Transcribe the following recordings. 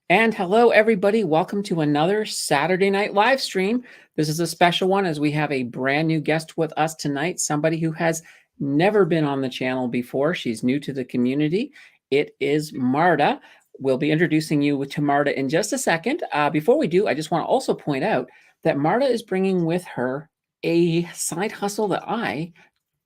And hello, everybody. Welcome to another Saturday night live stream. This is a special one as we have a brand new guest with us tonight, somebody who has never been on the channel before. She's new to the community. It is Marta. We'll be introducing you to Marta in just a second. Before we do, I just want to also point out that Marta is bringing with her a side hustle that I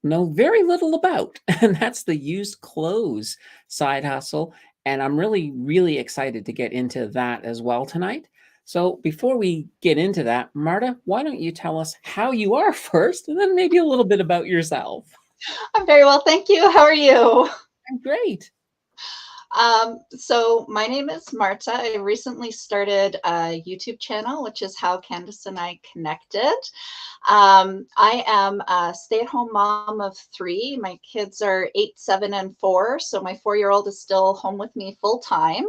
know very little about, and that's the used clothes side hustle. And I'm really, really excited to get into that as well tonight. So before we get into that, Marta, why don't you tell us how you are first, and then maybe a little bit about yourself? I'm very well, thank you. How are you? I'm great. So my name is Marta. I recently started a YouTube channel, which is how Candace and I connected. I am a stay-at-home mom of 3. My kids are 8, 7, and 4. So my 4-year-old is still home with me full time.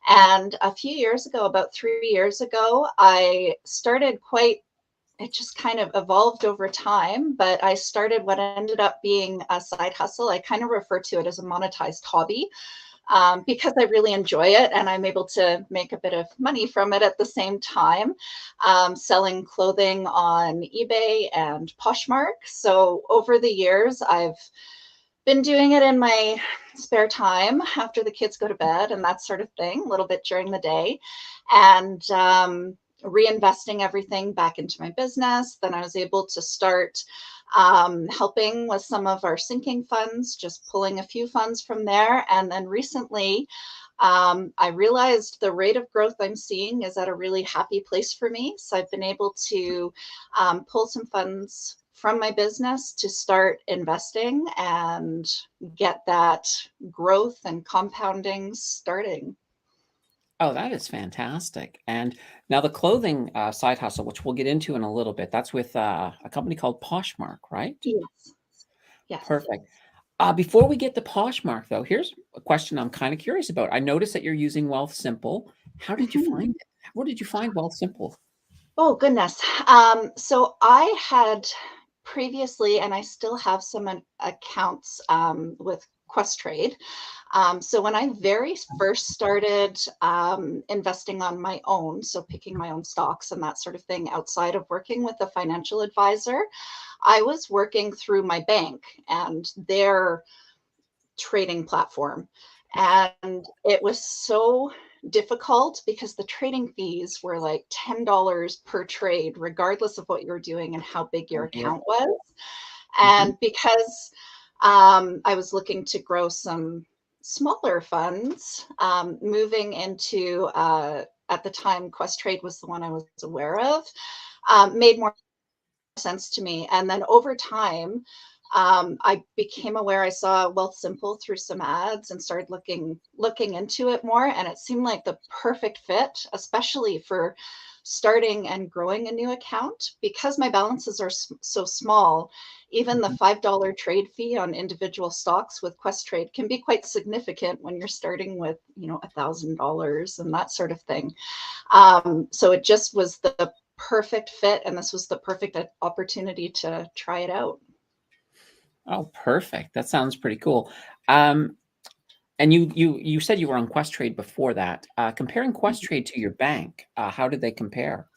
And a few years ago, about 3 years ago, I started it just kind of evolved over time, but I started what ended up being a side hustle. I kind of refer to it as a monetized hobby. Because I really enjoy it and I'm able to make a bit of money from it at the same time, selling clothing on eBay and Poshmark. So over the years, I've been doing it in my spare time after the kids go to bed and that sort of thing, a little bit during the day, and reinvesting everything back into my business. Then I was able to start helping with some of our sinking funds, just pulling a few funds from there. And then recently, I realized the rate of growth I'm seeing is at a really happy place for me. So I've been able to pull some funds from my business to start investing and get that growth and compounding starting. Oh, that is fantastic. And now the clothing side hustle, which we'll get into in a little bit, that's with a company called Poshmark, right? Yes. Yes. Perfect. Before we get to Poshmark, though, here's a question I'm kind of curious about. I noticed that you're using Wealthsimple. How did you Mhm. find it? Where did you find Wealthsimple? Oh, goodness. So I had previously, and I still have some accounts with Questrade. So when I very first started investing on my own, so picking my own stocks and that sort of thing outside of working with a financial advisor, I was working through my bank and their trading platform. And it was so difficult because the trading fees were like $10 per trade, regardless of what you were doing and how big your Oh, dear. account was. Mhm. And because I was looking to grow some smaller funds, moving into, at the time, Questrade was the one I was aware of, made more sense to me. And then over time, I became aware. I saw Wealthsimple through some ads and started looking into it more, and it seemed like the perfect fit, especially for starting and growing a new account because my balances are so small. Even the Mhm. $5 trade fee on individual stocks with Questrade can be quite significant when you're starting with $1,000 and that sort of thing. So it just was the perfect fit, and this was the perfect opportunity to try it out. Oh, perfect. That sounds pretty cool. Um, and you said you were on Questrade before that. Comparing Questrade to your bank, how did they compare?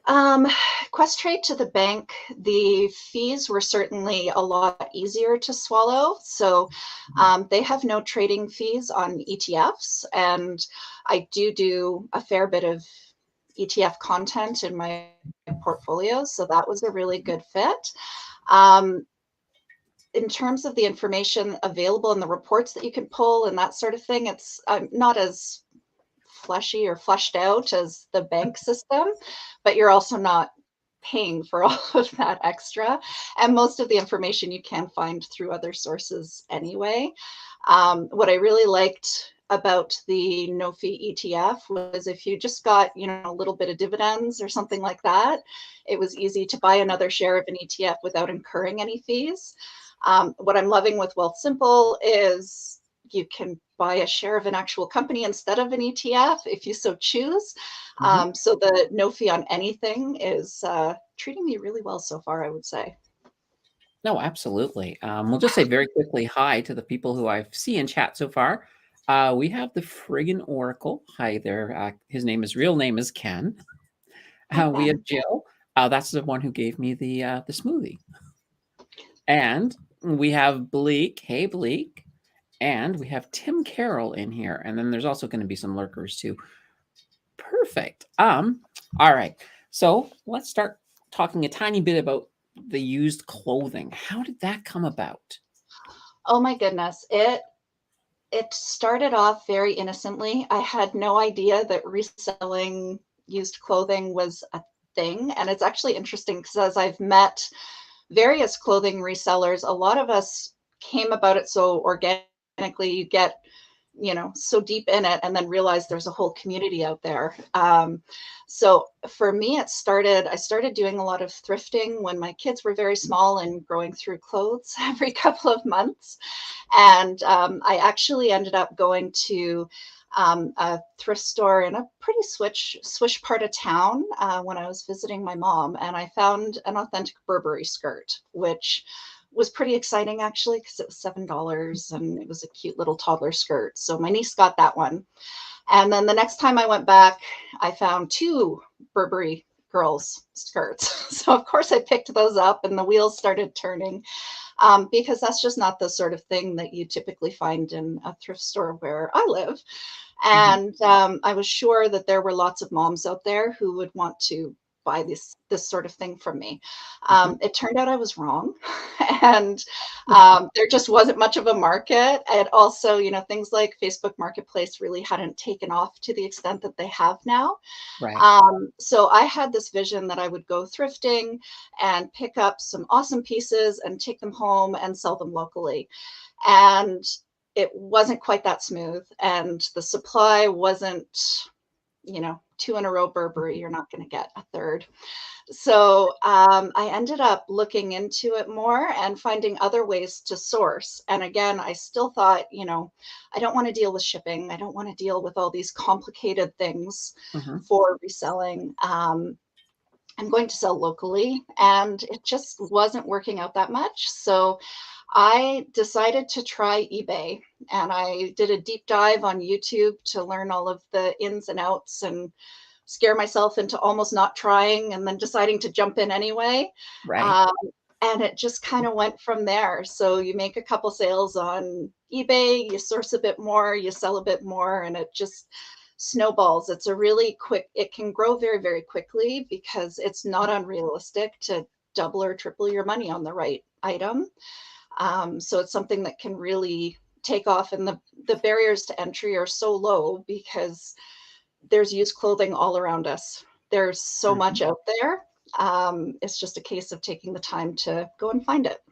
Um, Questrade to the bank, the fees were certainly a lot easier to swallow. So they have no trading fees on ETFs, and I do a fair bit of ETF content in my portfolio, so that was a really good fit. Um, in terms of the information available and the reports that you can pull and that sort of thing, it's not as fleshy or fleshed out as the bank system, but you're also not paying for all of that extra. And most of the information you can find through other sources anyway. What I really liked about the no fee ETF was if you just got, a little bit of dividends or something like that, it was easy to buy another share of an ETF without incurring any fees. What I'm loving with Wealthsimple is you can buy a share of an actual company instead of an ETF if you so choose. Mhm. So the no fee on anything is treating me really well so far, I would say. No, absolutely. We'll just say very quickly hi to the people who I see in chat so far. We have the friggin' Oracle. Hi there. His real name is Ken. Hi, We Ken. have Jill. That's the one who gave me the smoothie. And we have Bleak. Hey, Bleak. And we have Tim Carroll in here. And then there's also going to be some lurkers too. Perfect. All right. So let's start talking a tiny bit about the used clothing. How did that come about? Oh my goodness. It started off very innocently. I had no idea that reselling used clothing was a thing. And it's actually interesting because as I've met various clothing resellers, a lot of us came about it so organically. You get, so deep in it and then realize there's a whole community out there. So for me, I started doing a lot of thrifting when my kids were very small and growing through clothes every couple of months. And I actually ended up going to a thrift store in a pretty swish part of town when I was visiting my mom, and I found an authentic Burberry skirt, which was pretty exciting actually because it was $7 and it was a cute little toddler skirt. So my niece got that one. And then the next time I went back, I found two Burberry girls skirts. So of course I picked those up and the wheels started turning because that's just not the sort of thing that you typically find in a thrift store where I live. Mhm. And I was sure that there were lots of moms out there who would want to buy this sort of thing from me. Mhm. It turned out I was wrong, and there just wasn't much of a market. And also, things like Facebook Marketplace really hadn't taken off to the extent that they have now. Right. So I had this vision that I would go thrifting and pick up some awesome pieces and take them home and sell them locally. And it wasn't quite that smooth. And the supply wasn't, two in a row Burberry. You're not going to get a third. So I ended up looking into it more and finding other ways to source. And again, I still thought, I don't want to deal with shipping. I don't want to deal with all these complicated things Mhm. for reselling. I'm going to sell locally, and it just wasn't working out that much. So I decided to try eBay, and I did a deep dive on YouTube to learn all of the ins and outs and scare myself into almost not trying and then deciding to jump in anyway. Right. Um, and it just kind of went from there. So you make a couple sales on eBay, you source a bit more, you sell a bit more, and it just snowballs. It's a really quick, it can grow very, very quickly because it's not unrealistic to double or triple your money on the right item. So it's something that can really take off, and the barriers to entry are so low because there's used clothing all around us. There's so Mhm. much out there. It's just a case of taking the time to go and find it.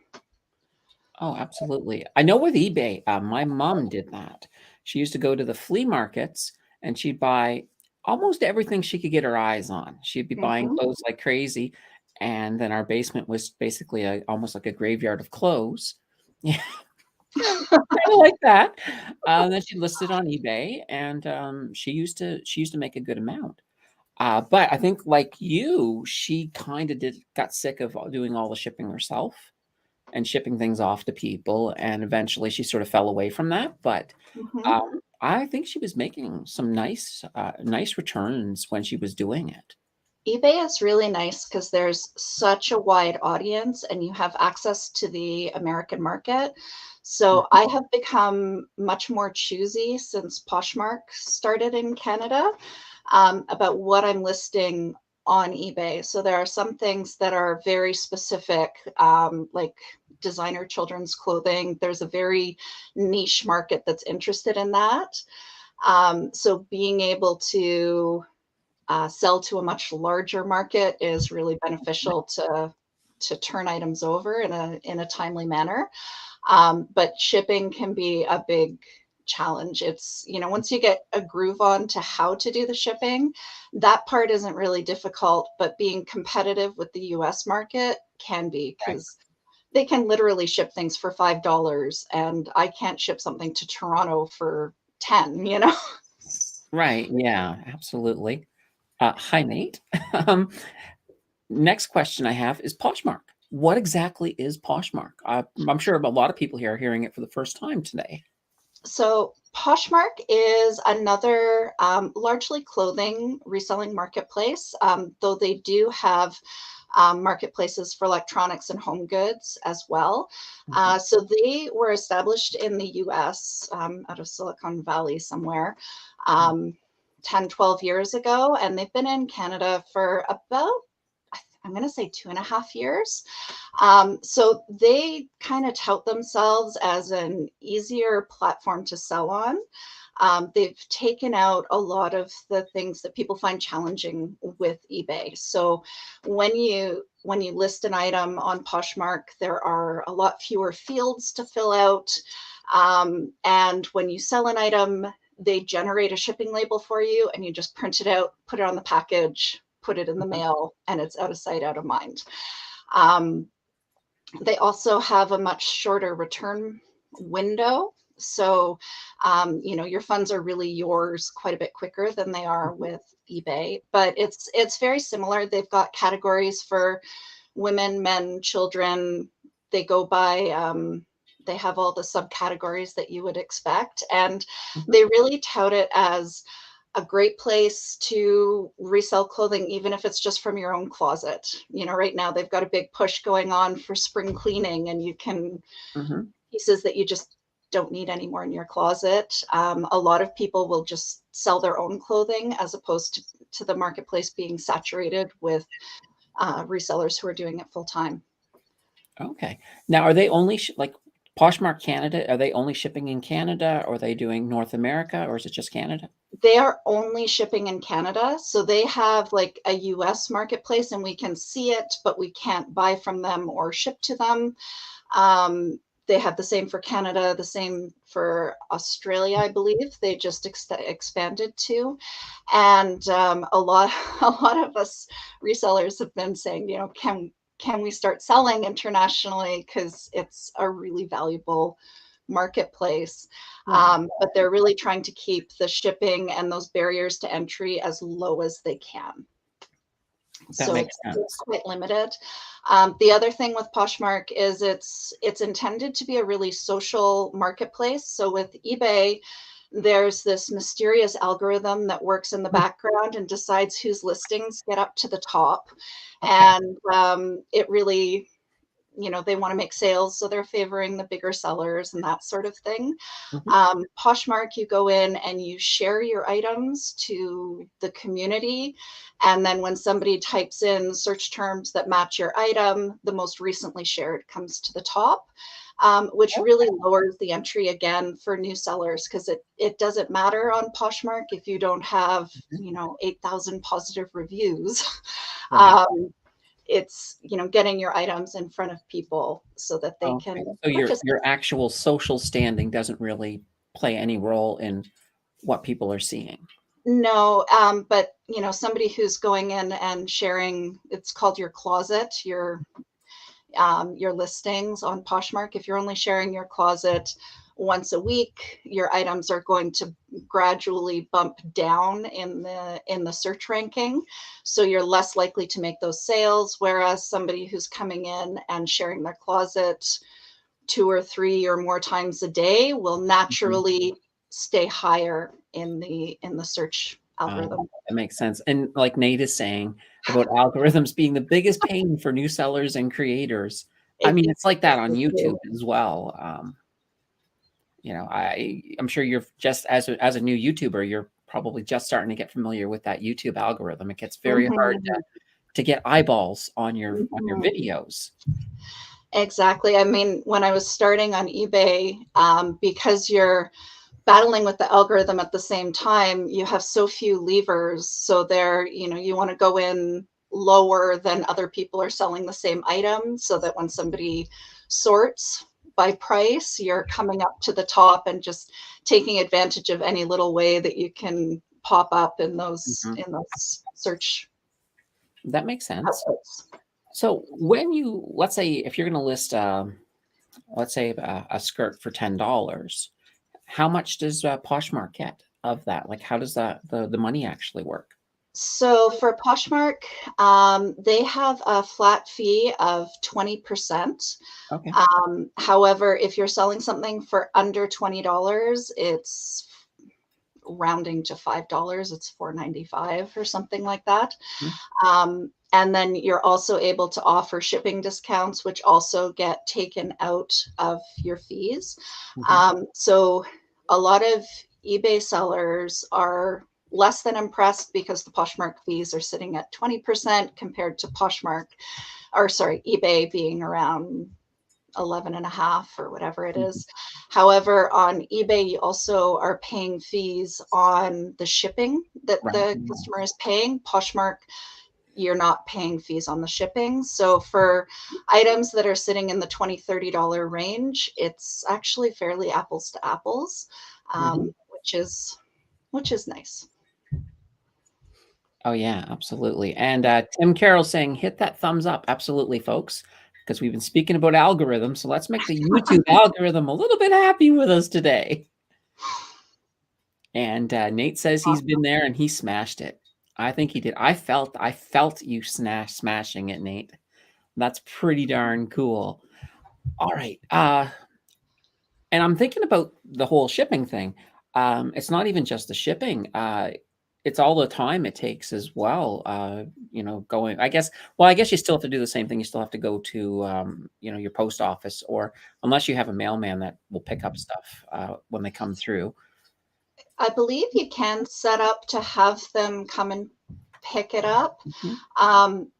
Oh, absolutely. I know with eBay, my mom did that. She used to go to the flea markets and she'd buy almost everything she could get her eyes on. She'd be buying Mhm. clothes like crazy, and then our basement was basically almost like a graveyard of clothes. Yeah, kind of like that. Then she listed on eBay, and she used to make a good amount. But I think like you, she kind of did got sick of doing all the shipping herself and shipping things off to people, and eventually she sort of fell away from that. But Mhm. I think she was making some nice returns when she was doing it. eBay is really nice because there's such a wide audience and you have access to the American market. So Mhm. I have become much more choosy since Poshmark started in Canada about what I'm listing on eBay. So there are some things that are very specific, like designer children's clothing. There's a very niche market that's interested in that. So being able to sell to a much larger market is really beneficial to turn items over in a timely manner. But shipping can be a big challenge. It's, once you get a groove on to how to do the shipping, that part isn't really difficult, but being competitive with the US market can be Right. because they can literally ship things for $5 and I can't ship something to Toronto for 10. Right. Yeah, absolutely. Hi, Nate. um, Next question I have is Poshmark. What exactly is Poshmark? I'm sure a lot of people here are hearing it for the first time today. So Poshmark is another largely clothing reselling marketplace, though they do have marketplaces for electronics and home goods as well. Mhm. So they were established in the US out of Silicon Valley somewhere Mm. 10, 12 years ago. And they've been in Canada for about, I'm going to say 2.5 years. So they kind of tout themselves as an easier platform to sell on. They've taken out a lot of the things that people find challenging with eBay. So when you list an item on Poshmark, there are a lot fewer fields to fill out. And when you sell an item, they generate a shipping label for you and you just print it out, put it on the package, put it in the Mhm. mail, and it's out of sight, out of mind. Um, they also have a much shorter return window. So, your funds are really yours quite a bit quicker than they are Mhm. with eBay. But it's very similar. They've got categories for women, men, children. They go by. They have all the subcategories that you would expect, and Mhm. they really tout it as a great place to resell clothing, even if it's just from your own closet. Right now they've got a big push going on for spring cleaning, and you can Mhm. pieces that you just don't need anymore in your closet. A lot of people will just sell their own clothing as opposed to the marketplace being saturated with resellers who are doing it full time. Okay. Now, are they only like Poshmark Canada? Are they only shipping in Canada, or are they doing North America, or is it just Canada? They are only shipping in Canada. So they have like a US marketplace and we can see it, but we can't buy from them or ship to them. They have the same for Canada, the same for Australia, I believe. They just expanded to, and a lot of us resellers have been saying, can we start selling internationally because it's a really valuable marketplace. Yeah, But they're really trying to keep the shipping and those barriers to entry as low as they can. that So makes it's sense. quite limited. The other thing with Poshmark is it's intended to be a really social marketplace. So with eBay, there's this mysterious algorithm that works in the Mm. background and decides whose listings get up to the top. Okay. And it really, they want to make sales, so they're favoring the bigger sellers and that sort of thing. Mhm. Poshmark, you go in and you share your items to the community. And then when somebody types in search terms that match your item, the most recently shared comes to the top, which really lowers the entry again for new sellers because it doesn't matter on Poshmark if you don't have, Mhm. 8,000 positive reviews. Right. um, it's getting your items in front of people so that they Okay. can So your purchase your it. actual social standing doesn't really play any role in what people are seeing. No, but somebody who's going in and sharing, it's called your closet, your listings on Poshmark. If you're only sharing your closet once a week, your items are going to gradually bump down in the search ranking. So you're less likely to make those sales. Whereas somebody who's coming in and sharing their closet 2 or 3 or more times a day will Mhm. naturally stay higher in the search algorithm. That makes sense. And like Nate is saying about algorithms being the biggest pain for new sellers and creators. I It, mean, it's like that on it's YouTube true. as well. I'm sure you're just as a new YouTuber, you're probably just starting to get familiar with that YouTube algorithm. It gets very hard Mhm, to get eyeballs on your mhm. videos. Exactly. I mean, when I was starting on eBay, because you're battling with the algorithm at the same time, you have so few levers. So there, you want to go in lower than other people are selling the same item so that when somebody sorts by price, you're coming up to the top and just taking advantage of any little way that you can pop up in those Mhm. in those search That makes sense. outputs. So when let's say if you're going to list, let's say a skirt for $10, how much does Poshmark get of that? Like, how does the money actually work? So for Poshmark, they have a flat fee of 20%. Okay. However, if you're selling something for under $20, it's rounding to $5. It's $4.95 or something like that. Mhm. And then you're also able to offer shipping discounts, which also get taken out of your fees. Mhm. So a lot of eBay sellers are less than impressed because the Poshmark fees are sitting at 20% compared to eBay being around 11 and a half or whatever it Mhm. is. However, on eBay, you also are paying fees on the shipping that Right. the customer is paying. Poshmark, you're not paying fees on the shipping. So for items that are sitting in the $20-$30 range, it's actually fairly apples to apples, Mhm. which is nice. Oh, yeah, absolutely. And Tim Carroll saying, hit that thumbs up. Absolutely, folks, because we've been speaking about algorithms. So let's make the YouTube algorithm a little bit happy with us today. And Nate says he's been there and he smashed it. I think he did. I felt you smashing it, Nate. That's pretty darn cool. All right. And I'm thinking about the whole shipping thing. It's not even just the shipping. It's all the time it takes as well. Going. I guess you still have to do the same thing. You still have to go to, your post office, or unless you have a mailman that will pick up stuff when they come through. I believe you can set up to have them come and pick it up. Mhm. Um,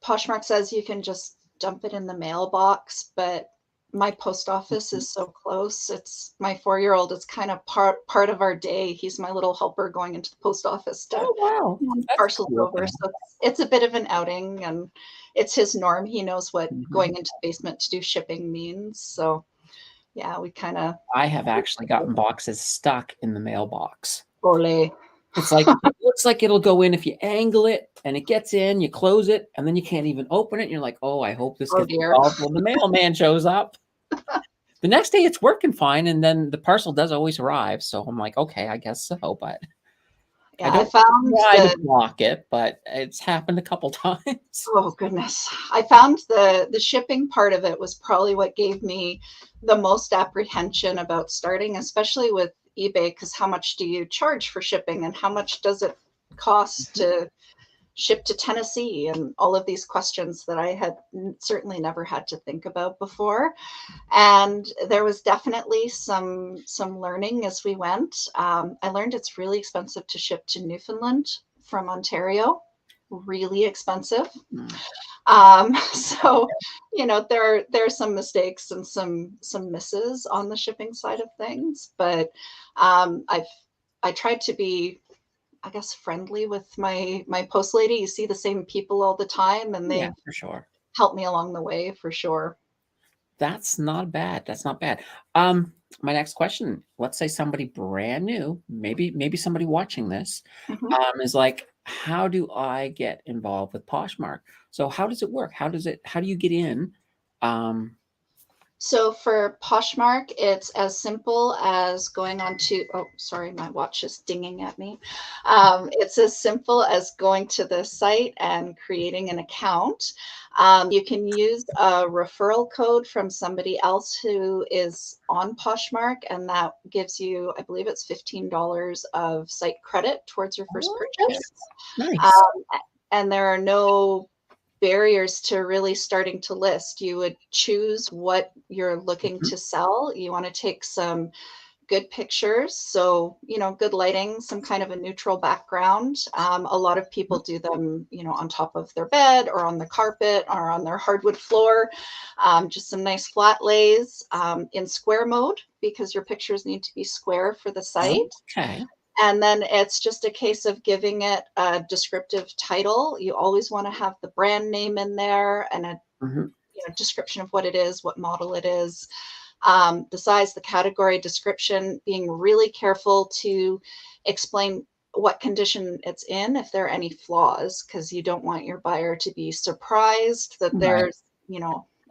Poshmark says you can just dump it in the mailbox, but my post office Mhm. is so close. It's my 4-year-old. It's kind of part of our day. He's my little helper going into the post office to Oh wow, that's parcels cool. over. So it's a bit of an outing, and it's his norm. He knows what Mhm. going into the basement to do shipping means. So yeah, we kind of I have actually gotten boxes stuck in the mailbox. ole. It's like it looks like it'll go in if you angle it, and it gets in, you close it, and then you can't even open it, and you're like, "Oh, I hope this Oh gets dear. resolved when the mailman shows up." The next day, it's working fine, and then the parcel does always arrive, so I'm like, "Okay, I guess so," but I Yeah, I don't found try to the block it, but it's happened a couple times. Oh goodness. I found the shipping part of it was probably what gave me the most apprehension about starting, especially with eBay, because how much do you charge for shipping and how much does it cost Mhm. to ship to Tennessee, and all of these questions that I had certainly never had to think about before. And there was definitely some learning as we went. I learned it's really expensive to ship to Newfoundland from Ontario, really expensive. Mm. So there are some mistakes and some misses on the shipping side of things, but I tried to be, I guess, friendly with my post lady. You see the same people all the time, and Yeah, they've for sure. helped me along the way for sure. That's not bad. That's not bad. My next question, let's say somebody brand new, maybe somebody watching this, Mhm. is like, how do I get involved with Poshmark? So how does it work? How do you get in? Um, So for Poshmark, it's as simple as going on to, oh, sorry, my watch is dinging at me. It's as simple as going to the site and creating an account. You can use a referral code from somebody else who is on Poshmark, and that gives you, I believe it's $15 of site credit towards your first okay, purchase. nice. Um, and there are no barriers to really starting to list. You would choose what you're looking Mhm. to sell. You want to take some good pictures. So, good lighting, some kind of a neutral background. A lot of people do them, on top of their bed or on the carpet or on their hardwood floor. Just some nice flat lays in square mode because your pictures need to be square for the site. Okay. And then it's just a case of giving it a descriptive title. You always want to have the brand name in there and a Mhm. description of what it is, what model it is, the size, the category, description, being really careful to explain what condition it's in, if there are any flaws, because you don't want your buyer to be surprised that Right. there's,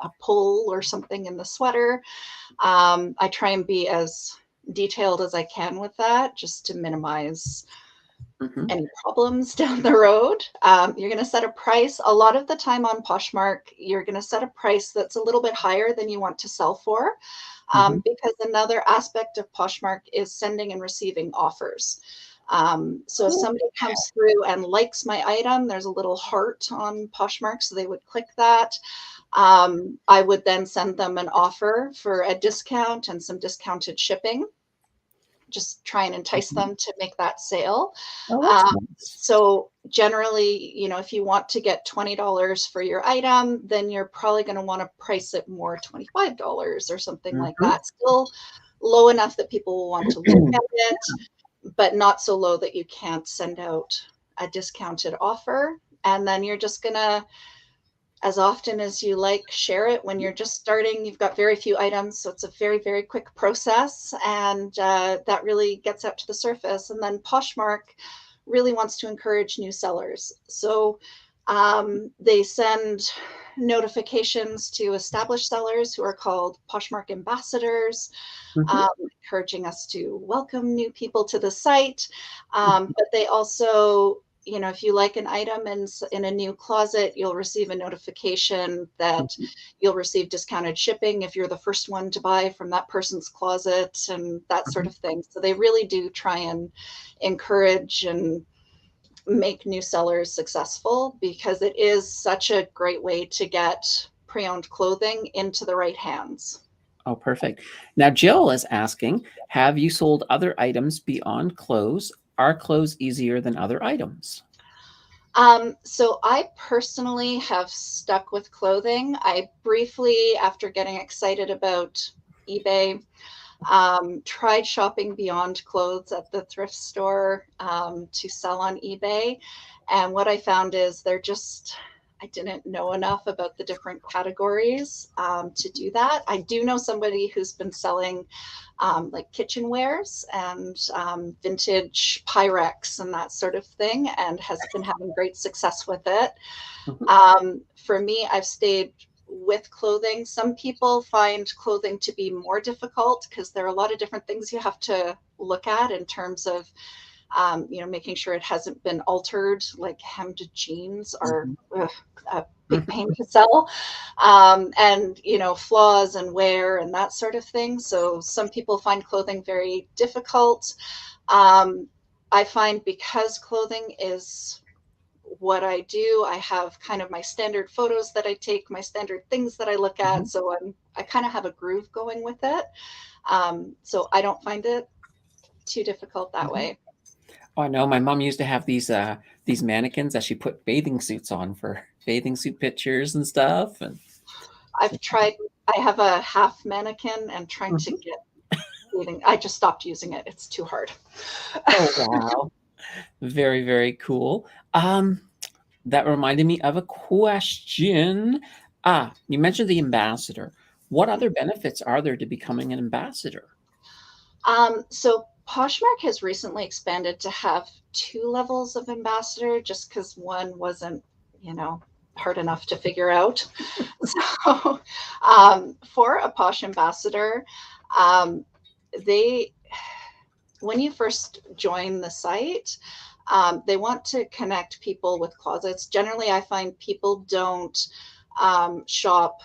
a pull or something in the sweater. I try and be as detailed as I can with that just to minimize, any problems down the road. You're going to set a price. A lot of the time on Poshmark, you're going to set a price that's a little bit higher than you want to sell for, because another aspect of Poshmark is sending and receiving offers. So if somebody comes through and likes my item, there's a little heart on Poshmark, so they would click that. I would then send them an offer for a discount and some discounted shipping. Just try and entice them to make that sale. Oh, that's nice. So generally, if you want to get $20 for your item, then you're probably going to want to price it more, $25 or something like that. Still low enough that people will want to look at it, but not so low that you can't send out a discounted offer. And then you're just going to, as often as you like, share it. When you're just starting, you've got very few items, so it's a very, very quick process, and that really gets out to the surface. And then Poshmark really wants to encourage new sellers. So they send notifications to established sellers who are called Poshmark ambassadors, encouraging us to welcome new people to the site. But they also, if you like an item in a new closet, you'll receive a notification that you'll receive discounted shipping if you're the first one to buy from that person's closet, and that sort of thing. So they really do try and encourage and make new sellers successful, because it is such a great way to get pre-owned clothing into the right hands. Oh, perfect. Now, Jill is asking, have you sold other items beyond clothes? Are clothes easier than other items? So I personally have stuck with clothing. I briefly, after getting excited about eBay, tried shopping beyond clothes at the thrift store to sell on eBay. And what I found is I didn't know enough about the different categories to do that. I do know somebody who's been selling like kitchenwares and vintage Pyrex and that sort of thing, and has been having great success with it. For me, I've stayed with clothing. Some people find clothing to be more difficult because there are a lot of different things you have to look at in terms of making sure it hasn't been altered, like hemmed jeans are a big pain to sell, and flaws and wear and that sort of thing. So some people find clothing very difficult. I find, because clothing is what I do, I have kind of my standard photos that I take, my standard things that I look at. So I kind of have a groove going with it. So I don't find it too difficult that way. Oh, I know. My mom used to have these mannequins that she put bathing suits on for bathing suit pictures and stuff. And I've tried. I have a half mannequin and trying to get bathing. I just stopped using it. It's too hard. Oh, wow. Very, very cool. That reminded me of a question. You mentioned the ambassador. What other benefits are there to becoming an ambassador? So Poshmark has recently expanded to have 2 levels of ambassador, just because one wasn't, hard enough to figure out. So for a Posh ambassador, when you first join the site, they want to connect people with closets. Generally, I find people don't shop,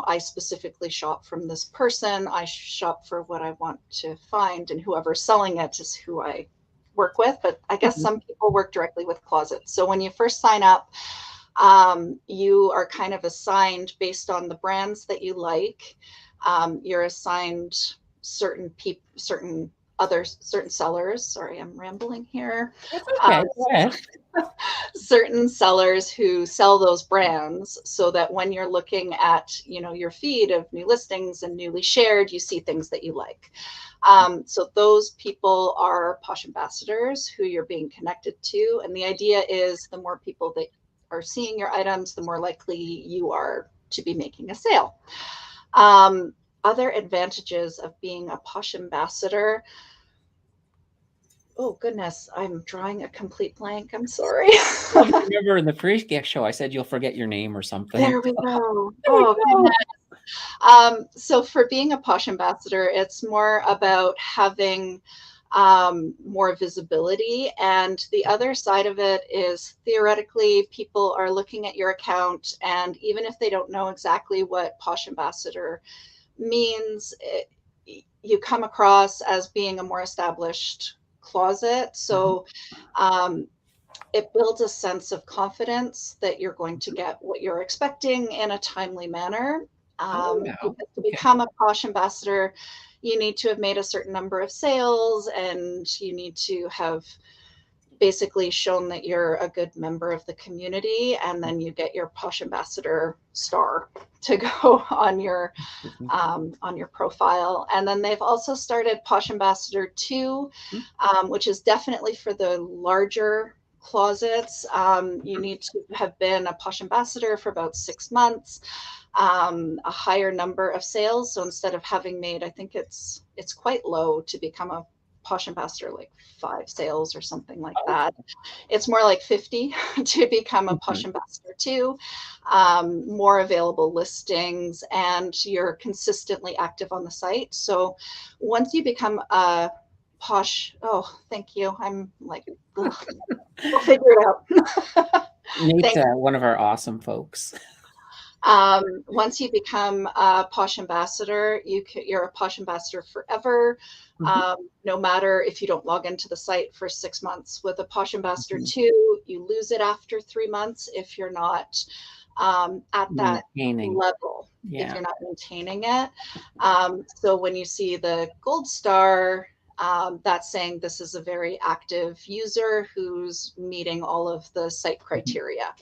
I specifically shop from this person. I shop for what I want to find, and whoever's selling it is who I work with. But I guess some people work directly with closets. So when you first sign up, you are kind of assigned based on the brands that you like. You're assigned certain sellers. Sorry, I'm rambling here. Okay. Certain sellers who sell those brands, so that when you're looking at, your feed of new listings and newly shared, you see things that you like. So those people are Posh ambassadors who you're being connected to. And the idea is, the more people that are seeing your items, the more likely you are to be making a sale. Other advantages of being a Posh ambassador. Oh, goodness, I'm drawing a complete blank. I'm sorry. Remember in the pre-guest show, I said you'll forget your name or something. There we go. Goodness. So for being a Posh ambassador, it's more about having more visibility. And the other side of it is theoretically people are looking at your account, and even if they don't know exactly what Posh Ambassador means, you come across as being a more established closet. So it builds a sense of confidence that you're going to get what you're expecting in a timely manner. Oh, Because wow. to Okay. become a Posh Ambassador, you need to have made a certain number of sales, and you need to have basically shown that you're a good member of the community, and then you get your Posh Ambassador star to go on your profile. And then they've also started Posh Ambassador 2, which is definitely for the larger closets. You need to have been a Posh Ambassador for about 6 months, a higher number of sales. So instead of having made, I think it's quite low to become a Posh Ambassador, like 5 sales or something like that. It's more like 50 to become a Posh Ambassador 2, more available listings, and you're consistently active on the site. So once you become a Posh, oh, thank you. I'm like, ugh, we'll figure it out. Nate's Thank one of our awesome folks. Once you become a Posh Ambassador, you're a Posh Ambassador forever, no matter if you don't log into the site for 6 months. With a Posh Ambassador 2, you lose it after 3 months if you're not at that Maintaining. level, if Yeah. you're not maintaining it. So when you see the gold star, that's saying this is a very active user who's meeting all of the site criteria.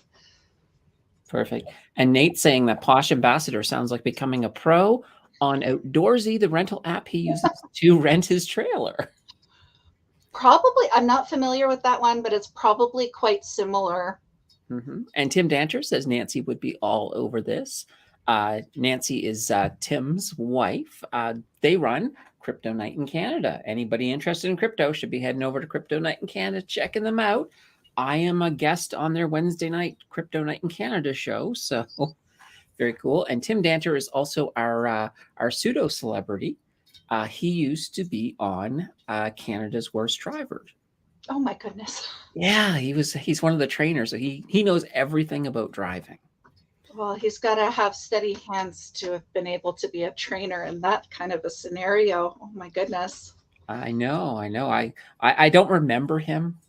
Perfect. And Nate's saying that Posh Ambassador sounds like becoming a pro on Outdoorsy, the rental app he uses to rent his trailer. Probably, I'm not familiar with that one, but it's probably quite similar. And Tim Dancher says Nancy would be all over this. Nancy is Tim's wife. They run Crypto Night in Canada. Anybody interested in crypto should be heading over to Crypto Night in Canada, checking them out. I am a guest on their Wednesday night Crypto Night in Canada show, so very cool. And Tim Danter is also our pseudo celebrity. He used to be on Canada's Worst Drivers. Oh my goodness. Yeah, he's one of the trainers. So he knows everything about driving. Well, he's got to have steady hands to have been able to be a trainer in that kind of a scenario. Oh my goodness. I know. I don't remember him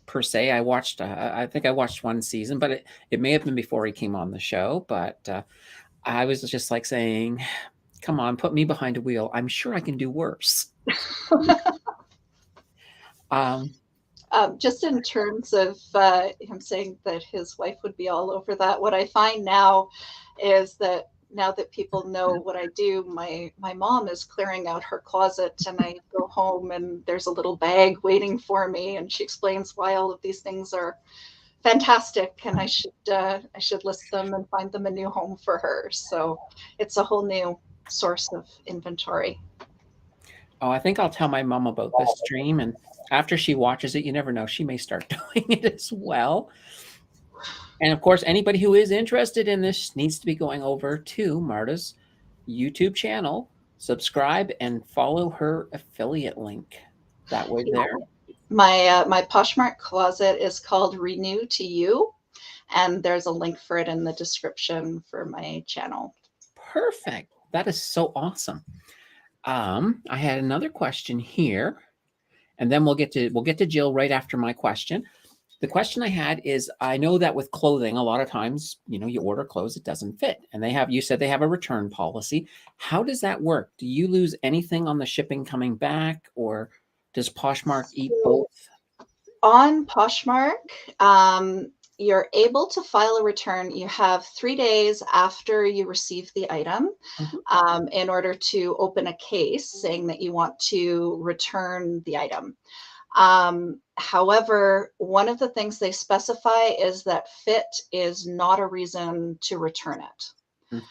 per se. I think I watched one season, but it may have been before he came on the show. But I was just like saying, come on, put me behind a wheel. I'm sure I can do worse. Just in terms of him saying that his wife would be all over that, what I find now is that now that people know what I do, my mom is clearing out her closet, and I go home and there's a little bag waiting for me, and she explains why all of these things are fantastic, and I should list them and find them a new home for her. So it's a whole new source of inventory. Oh, I think I'll tell my mom about this stream, and after she watches it, you never know, she may start doing it as well. And of course, anybody who is interested in this needs to be going over to Marta's YouTube channel, subscribe, and follow her affiliate link. That way there. My Poshmark closet is called Renew to You, and there's a link for it in the description for my channel. Perfect. That is so awesome. I had another question here, and then we'll get to Jill right after my question. The question I had is, I know that with clothing, a lot of times, you order clothes, it doesn't fit. And you said they have a return policy. How does that work? Do you lose anything on the shipping coming back, or does Poshmark eat both? On Poshmark, you're able to file a return. You have 3 days after you receive the item in order to open a case saying that you want to return the item. However, one of the things they specify is that fit is not a reason to return it.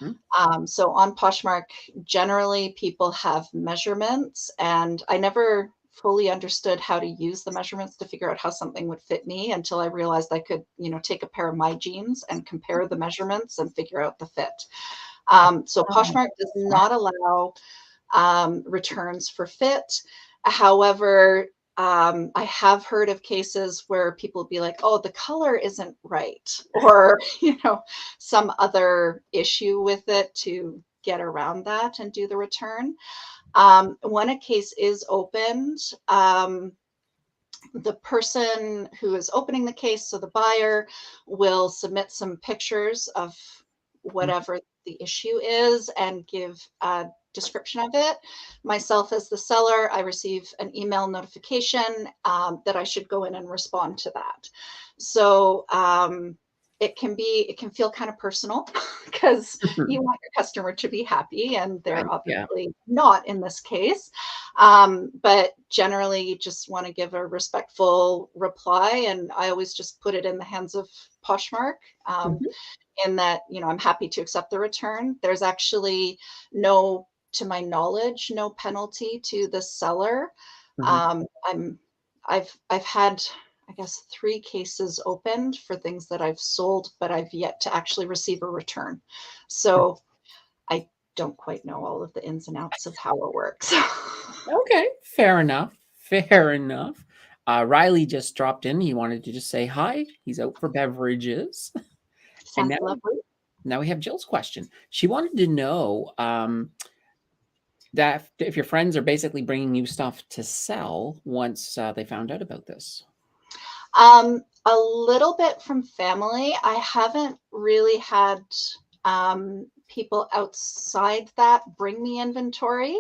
So on Poshmark, generally people have measurements, and I never fully understood how to use the measurements to figure out how something would fit me until I realized I could, take a pair of my jeans and compare the measurements and figure out the fit. So Poshmark does not allow returns for fit. However, I have heard of cases where people be like, oh, the color isn't right, or, some other issue with it to get around that and do the return. When a case is opened, the person who is opening the case, so the buyer, will submit some pictures of whatever the issue is and give a description of it. Myself, as the seller, I receive an email notification that I should go in and respond to that. So it can feel kind of personal because you want your customer to be happy, and they're Right. Yeah. obviously not in this case. But generally, you just want to give a respectful reply, and I always just put it in the hands of Poshmark. Mhm. In that, I'm happy to accept the return. There's actually no, to my knowledge, no penalty to the seller. Mhm. I've had, I guess, 3 cases opened for things that I've sold, but I've yet to actually receive a return. So I don't quite know all of the ins and outs of how it works. Okay, fair enough. Fair enough. Riley just dropped in. He wanted to just say hi. He's out for beverages. And Sounds lovely. now we have Jill's question. She wanted to know that if your friends are basically bringing you stuff to sell once they found out about this. A little bit from family. I haven't really had people outside that bring me inventory.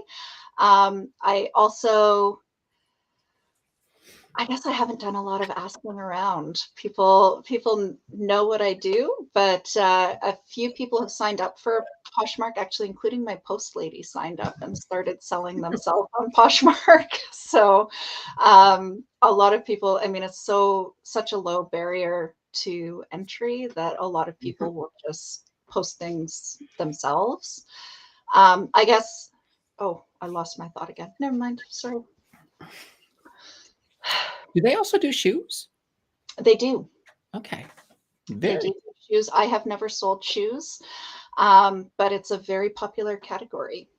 I guess I haven't done a lot of asking around. People know what I do, but a few people have signed up for Poshmark, actually, including my post lady signed up and started selling themselves on Poshmark. So a lot of people, I mean, it's such a low barrier to entry that a lot of people will just post things themselves. I guess, oh, I lost my thought again. Never mind. Sorry. Do they also do shoes? They do. Okay. They Very do shoes. I have never sold shoes, but it's a very popular category.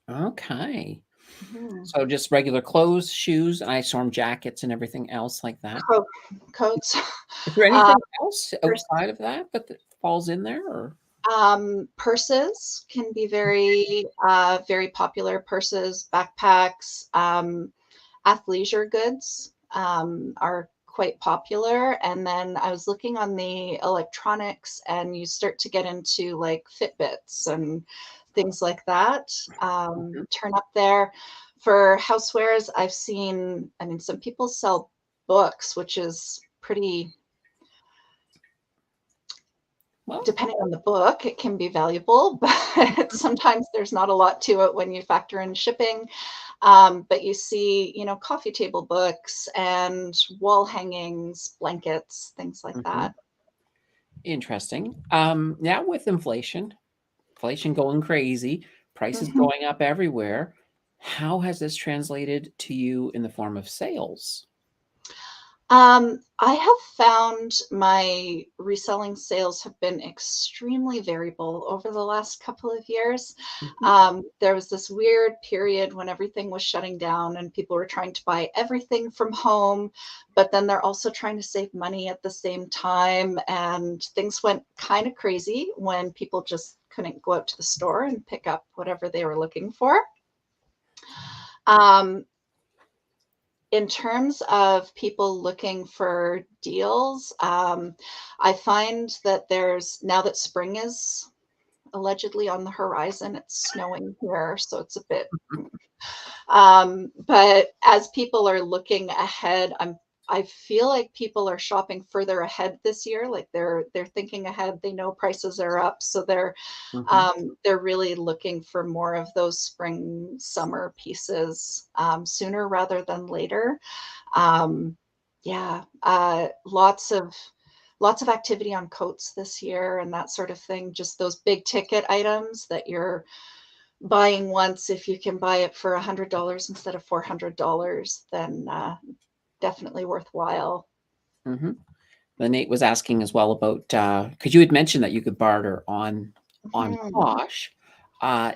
okay. Mhm. So just regular clothes, shoes, and I storm jackets and everything else like that. Co- Coats. Is there Uh, anything else purs- outside of that that falls in there? Or Purses can be very, very popular. Purses, backpacks, athleisure goods are quite popular. And then I was looking on the electronics, and you start to get into like Fitbits and things like that. Mhm. Turn up there. For housewares, I've seen, I mean, some people sell books, which is pretty, Well, depending on the book, it can be valuable, but sometimes there's not a lot to it when you factor in shipping. But you see, coffee table books and wall hangings, blankets, things like mhm. that. Interesting. Now with inflation going crazy, prices Mhm. going up everywhere, how has this translated to you in the form of sales? I have found my reselling sales have been extremely variable over the last couple of years. Mhm, There was this weird period when everything was shutting down and people were trying to buy everything from home, but then they're also trying to save money at the same time. And things went kind of crazy when people just couldn't go out to the store and pick up whatever they were looking for. Um, in terms of people looking for deals, I find that now that spring is allegedly on the horizon, it's snowing here, so it's a bit. But as people are looking ahead, I feel like people are shopping further ahead this year. Like they're thinking ahead. They know prices are up, so mhm, they're really looking for more of those spring summer pieces sooner rather than later. Um, yeah, lots of activity on coats this year and that sort of thing. Just those big ticket items that you're buying once. If you can buy it for $100 instead of $400, then definitely worthwhile. mhm. Then Nate was asking as well about because you had mentioned that you could barter on Mhm. Posh. Uh,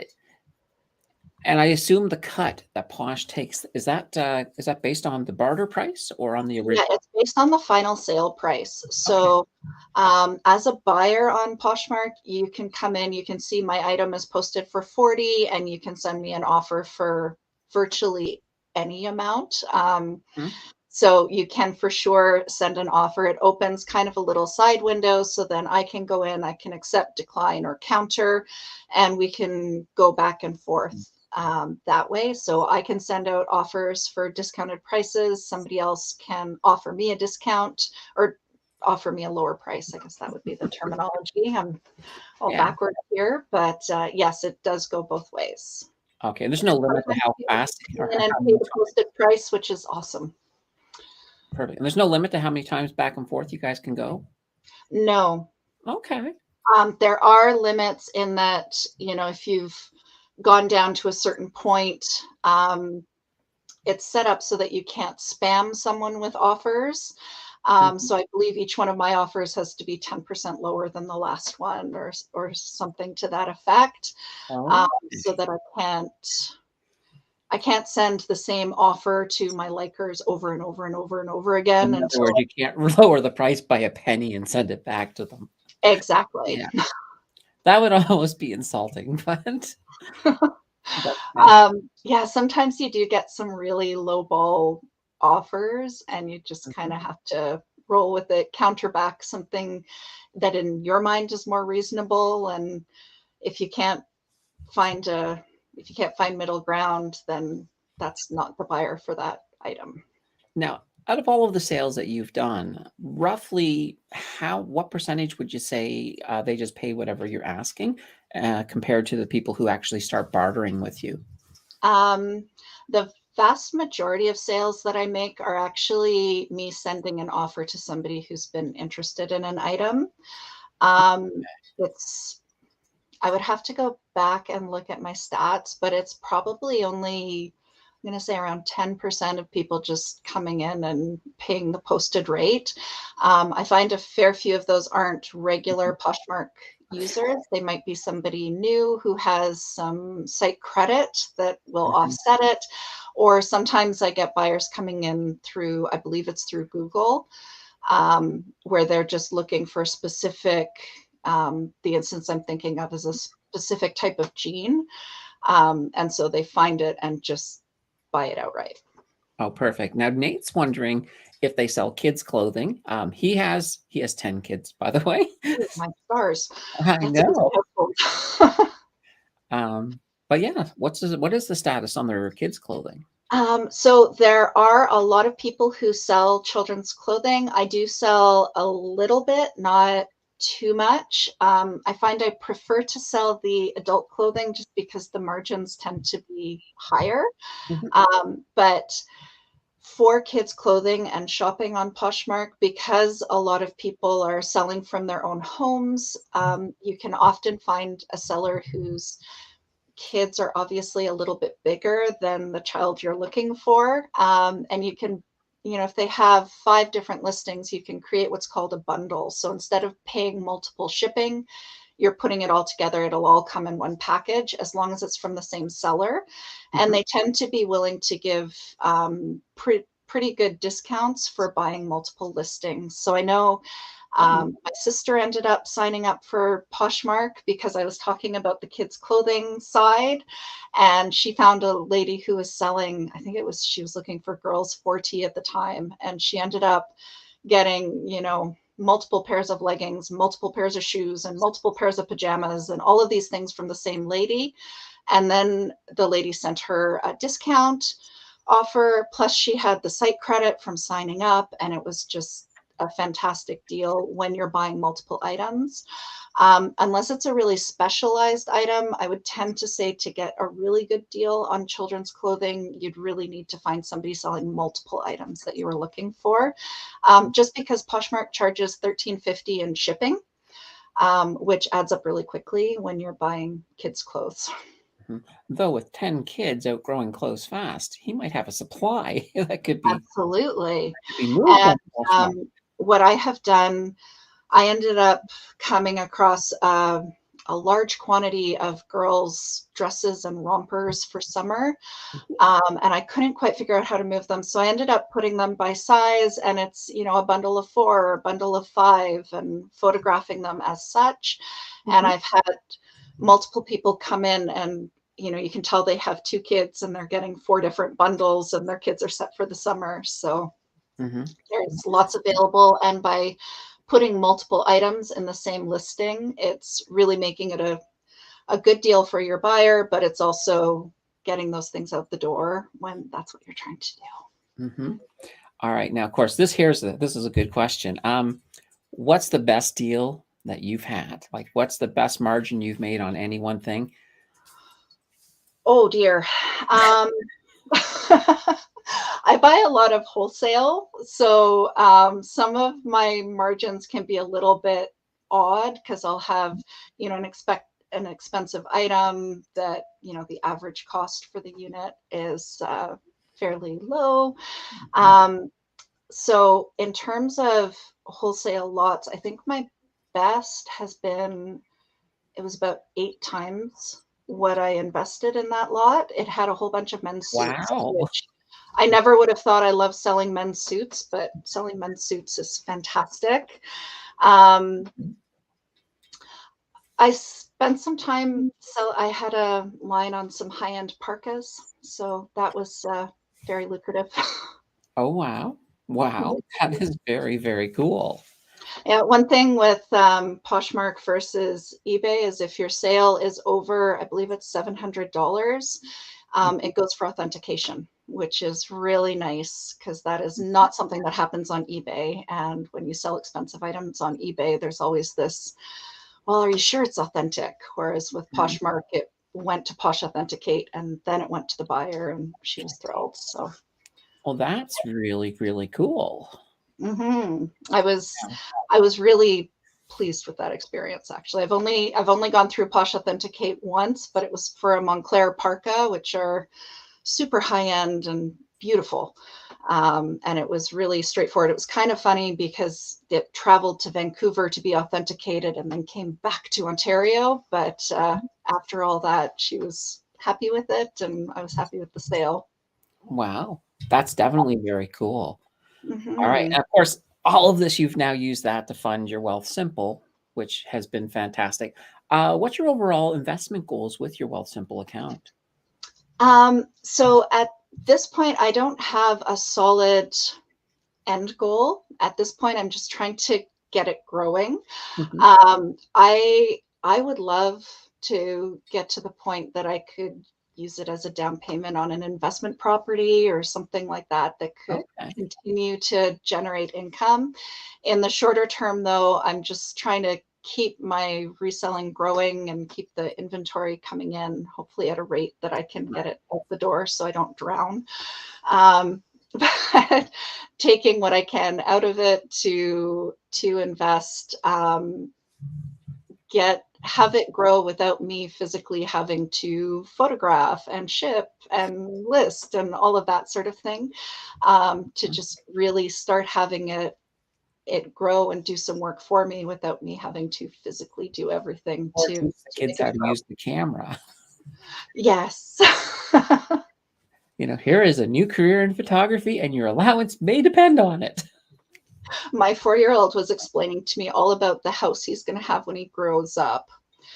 And I assume the cut that Posh takes, is that based on the barter price or on the Yeah, original? it's based on the final sale price. Okay. So, as a buyer on Poshmark, you can come in, you can see my item is posted for 40, and you can send me an offer for virtually any amount. Mhm. So you can for sure send an offer. It opens kind of a little side window, so then I can go in, I can accept, decline, or counter, and we can go back and forth that way. So I can send out offers for discounted prices. Somebody else can offer me a discount or offer me a lower price. I guess that would be the terminology. I'm all Yeah. backward here, but yes, it does go both ways. Okay. There's no limit to Sometimes how people fast just or come in and how pay many the posted price, which is awesome. perfect. And there's no limit to how many times back and forth you guys can go? No, Okay. there are limits in that, if you've gone down to a certain point, it's set up so that you can't spam someone with offers. Mhm. So I believe each one of my offers has to be 10% lower than the last one, or something to that effect, Oh. so that I can't send the same offer to my likers over and over and over and over again In other words, until you can't lower the price by a penny and send it back to them. exactly. Yeah. That would almost be insulting, but that's Yeah, sometimes you do get some really lowball offers, and you just kind mhm. of have to roll with it, counter back something that in your mind is more reasonable. And if you can't find a if you can't find middle ground, then that's not the buyer for that item. Now, out of all of the sales that you've done, roughly what percentage would you say, they just pay whatever you're asking, compared to the people who actually start bartering with you? Um, the vast majority of sales that I make are actually me sending an offer to somebody who's been interested in an item. It's I would have to go back and look at my stats, but it's probably only, I'm going to say around 10% of people just coming in and paying the posted rate. I find a fair few of those aren't Mhm. regular Poshmark users. They might be somebody new who has some site credit that will Mhm. offset it. Or sometimes I get buyers coming in through, I believe it's through Google, where they're just looking for specific, the instance I'm thinking of is a specific type of gene. And so they find it and just buy it outright. Oh, perfect. Now Nate's wondering if they sell kids clothing. He has 10 kids, by the way. Oh, my stars. I That's a busy know. household. But yeah, what is the status on their kids' clothing? So there are a lot of people who sell children's clothing. I do sell a little bit, not too much. I find I prefer to sell the adult clothing just because the margins tend to be higher. Mhm. But for kids' clothing and shopping on Poshmark, because a lot of people are selling from their own homes, you can often find a seller whose kids are obviously a little bit bigger than the child you're looking for. And you can, if they have 5 different listings, you can create what's called a bundle. So instead of paying multiple shipping, you're putting it all together. It'll all come in one package as long as it's from the same seller. And Mhm. they tend to be willing to give pretty good discounts for buying multiple listings. So I know my sister ended up signing up for Poshmark because I was talking about the kids' clothing side. And she found a lady who was selling, I think she was looking for girls 40 at the time. And she ended up getting, multiple pairs of leggings, multiple pairs of shoes, and multiple pairs of pajamas, and all of these things from the same lady. And then the lady sent her a discount offer. Plus, she had the site credit from signing up, and it was just a fantastic deal when you're buying multiple items. Unless it's a really specialized item, I would tend to say to get a really good deal on children's clothing, you'd really need to find somebody selling multiple items that you were looking for. Just because Poshmark charges $13.50 in shipping, which adds up really quickly when you're buying kids' clothes. Mhm. Though with 10 kids outgrowing clothes fast, he might have a supply Absolutely. that could be moved And on Poshmark. what I have done, I ended up coming across a large quantity of girls' dresses and rompers for summer. And I couldn't quite figure out how to move them. So I ended up putting them by size, and it's, a bundle of 4 or a bundle of 5, and photographing them as such. And Mhm. I've had multiple people come in, and, you can tell they have 2 kids and they're getting 4 different bundles, and their kids are set for the summer. So Mhm. there's lots available. And by putting multiple items in the same listing, it's really making it a good deal for your buyer, but it's also getting those things out the door when that's what you're trying to do. Mhm. All right. Now, of course, this is a good question. What's the best deal that you've had? Like, what's the best margin you've made on any one thing? Oh dear. Um, I buy a lot of wholesale, so some of my margins can be a little bit odd because I'll have, an expensive item that, the average cost for the unit is fairly low. Mhm. Um, so in terms of wholesale lots, I think my best has been, it was about 8 times what I invested in that lot. It had a whole bunch of men's suits, Wow. which I never would have thought I love selling men's suits, but selling men's suits is fantastic. Um, I spent some time, so I had a line on some high-end parkas, so that was very lucrative. Oh, wow. Wow. That is very, very cool. Yeah, one thing with Poshmark versus eBay is if your sale is over, I believe it's $700, Mhm. it goes for authentication, which is really nice because that is not something that happens on eBay. And when you sell expensive items on eBay, there's always this, well, are you sure it's authentic? Whereas with Mhm. Poshmark, it went to Posh Authenticate and then it went to the buyer, and she was thrilled. So Well, that's really, really cool. I was really pleased with that experience. Actually, I've only gone through Posh Authenticate once, but it was for a Montclair parka, which are super high end and beautiful. And it was really straightforward. It was kind of funny because it traveled to Vancouver to be authenticated and then came back to Ontario. But after all that, she was happy with it, and I was happy with the sale. Wow. That's definitely very cool. All right. hmm And of course, all of this, you've now used that to fund your Wealth Simple, which has been fantastic. What's your overall investment goals with your Wealth Simple account? So at this point, I don't have a solid end goal. At this point, I'm just trying to get it growing. Mhm. I would love to get to the point that I could use it as a down payment on an investment property or something like that that could Okay. continue to generate income. In the shorter term, though, I'm just trying to keep my reselling growing and keep the inventory coming in, hopefully at a rate that I can get it out the door so I don't drown. Um, but taking what I can out of it to invest, have it grow without me physically having to photograph and ship and list and all of that sort of thing, to just really start having it grow and do some work for me without me having to physically do everything Or to teach the to kids make it how to grow. use the camera. Yes. Here is a new career in photography, and your allowance may depend on it. My 4-year-old was explaining to me all about the house he's going to have when he grows up.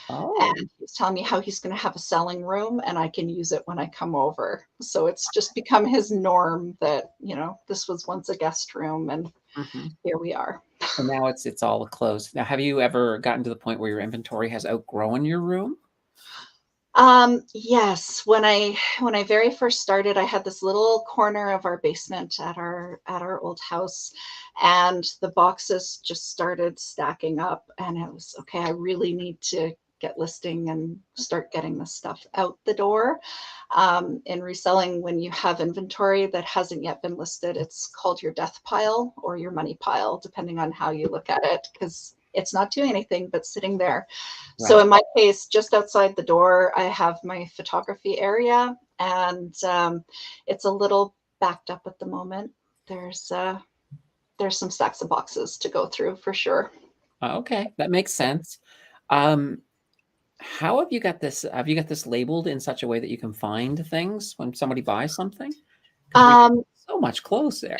Oh, And he was telling me how he's going to have a selling room and I can use it when I come over. So it's just become his norm that, this was once a guest room and mhm. here we are. And now it's all closed. Now, have you ever gotten to the point where your inventory has outgrown your room? Yes, when I very first started, I had this little corner of our basement at our old house, and the boxes just started stacking up, and it was okay. I really need to get listing and start getting this stuff out the door. In reselling, when you have inventory that hasn't yet been listed, it's called your death pile or your money pile, depending on how you look at it, because it's not doing anything but sitting there. So Right. in my case, just outside the door, I have my photography area, and it's a little backed up at the moment. There's some stacks of boxes to go through for sure. Okay, that makes sense. Um, How have you got this? Have you got this labeled in such a way that you can find things when somebody buys something? Because there's Um, so much clothes there.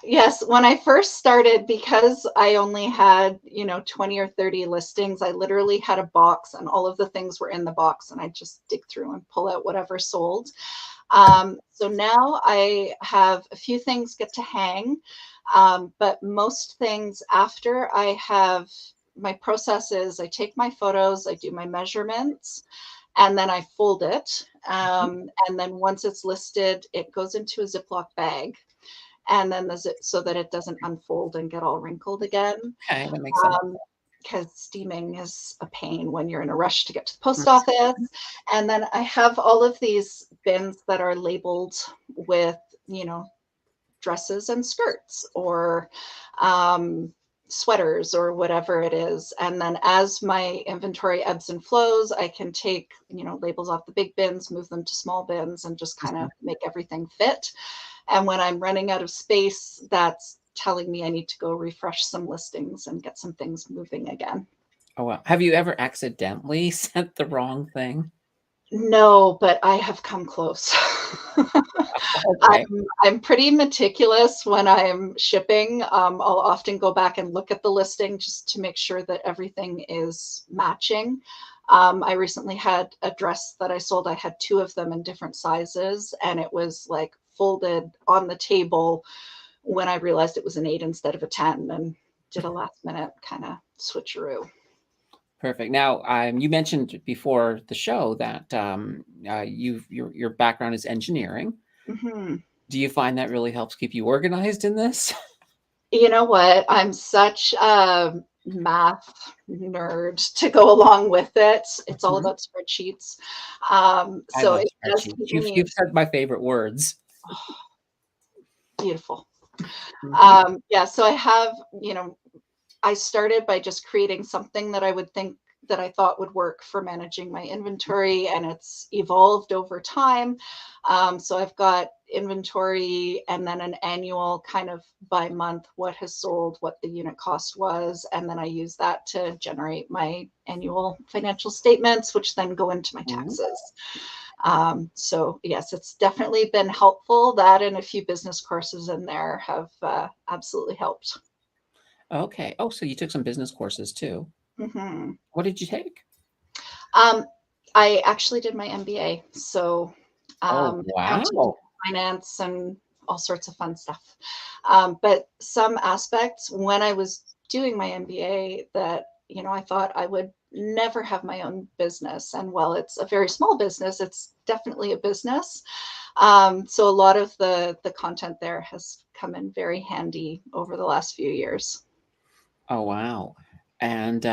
yes, when I first started, because I only had, 20 or 30 listings, I literally had a box and all of the things were in the box, and I just dig through and pull out whatever sold. So now I have a few things get to hang, but most things after I have my process is I take my photos, I do my measurements, and then I fold it. And then once it's listed, it goes into a Ziploc bag. And then the zip so that it doesn't unfold and get all wrinkled again. Okay, that makes sense. Because steaming is a pain when you're in a rush to get to the post office. And then I have all of these bins that are labeled with, dresses and skirts or sweaters or whatever it is. And then as my inventory ebbs and flows, I can take, labels off the big bins, move them to small bins, and just kind of make everything fit. And when I'm running out of space, that's telling me I need to go refresh some listings and get some things moving again. Oh, wow. Have you ever accidentally sent the wrong thing? No, but I have come close. Okay. I'm pretty meticulous when I'm shipping. I'll often go back and look at the listing just to make sure that everything is matching. I recently had a dress that I sold. I had two of them in different sizes, and it was like folded on the table when I realized it was an 8 instead of a 10, and did a last minute kind of switcheroo. Perfect. Now, you mentioned before the show that your background is engineering. Hmm. Do you find that really helps keep you organized in this? You know what? I'm such a math nerd to go along with it. It's all Mhm. about spreadsheets. I So love it does spreadsheets. keep You've me said my favorite words. beautiful. Mhm. Yeah, so I have, I started by just creating something that I would think that I thought would work for managing my inventory, and it's evolved over time. So I've got inventory and then an annual kind of by month what has sold, what the unit cost was, and then I use that to generate my annual financial statements, which then go into my Mhm. taxes. So yes, it's definitely been helpful. That and a few business courses in there have absolutely helped. Okay. Oh, so you took some business courses too. Mhm. What did you take? Um, I actually did my MBA, so Oh, accounting, wow. finance, and all sorts of fun stuff. But some aspects when I was doing my MBA that I thought I would never have my own business, and while it's a very small business, it's definitely a business. So a lot of the content there has come in very handy over the last few years. Oh, wow. And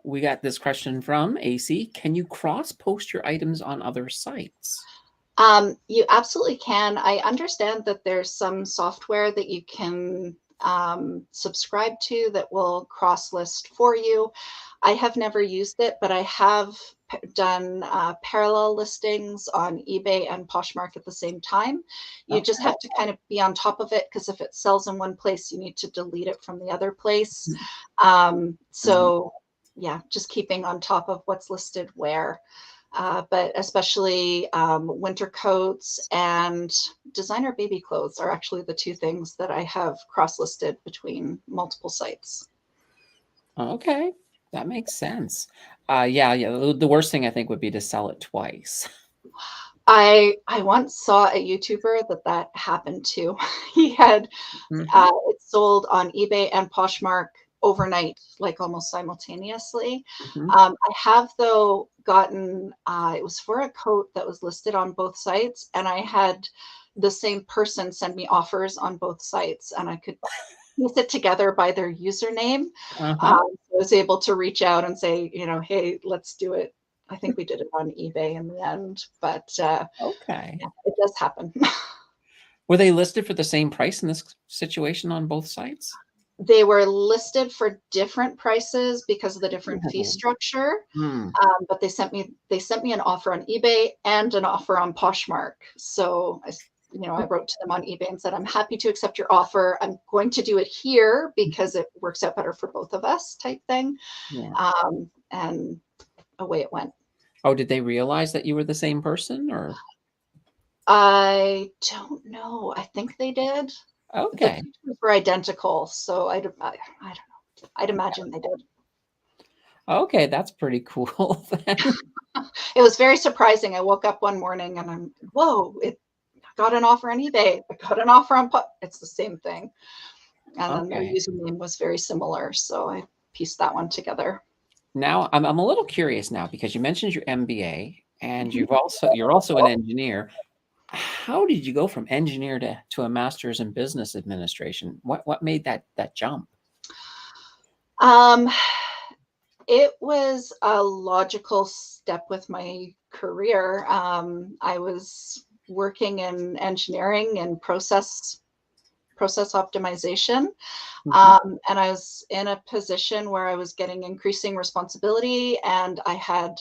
we got this question from AC. Can you cross post your items on other sites? You absolutely can. I understand that there's some software that you can subscribe to that will cross list for you. I have never used it, but I have done parallel listings on eBay and Poshmark at the same time. You just Okay. have to kind of be on top of it because if it sells in one place, you need to delete it from the other place. Mhm. So, yeah, just keeping on top of what's listed where. But especially winter coats and designer baby clothes are actually the two things that I have cross-listed between multiple sites. Okay. That makes sense. Yeah. The worst thing I think would be to sell it twice. I once saw a YouTuber that happened to. He had Mhm. it sold on eBay and Poshmark overnight, like almost simultaneously. Mhm. I have though gotten it was for a coat that was listed on both sites, and I had the same person send me offers on both sites, and I could piece it together by their username. Uh-huh. I was able to reach out and say, hey, let's do it. I think we did it on eBay in the end, but Okay. yeah, it does happen. Were they listed for the same price in this situation on both sites? They were listed for different prices because of the different fee Oh. structure. Hmm. But they sent me an offer on eBay and an offer on Poshmark. So I wrote to them on eBay and said, I'm happy to accept your offer. I'm going to do it here because it works out better for both of us, type thing. Yeah. and away it went. Oh, did they realize that you were the same person, or? I don't know. I think they did. The Okay. pictures were identical, so I don't know. I'd imagine they did. Okay, that's pretty cool then. It was very surprising. I woke up one morning and whoa, it got an offer on eBay. I got an offer on it's the same thing. And then their Okay. username was very similar, so I pieced that one together. Now I'm a little curious now because you mentioned your MBA and Mhm. you're also an engineer. How did you go from engineer to a master's in business administration? What made that jump? Um, it was a logical step with my career. I was working in engineering and process optimization. Mhm. And I was in a position where I was getting increasing responsibility and I had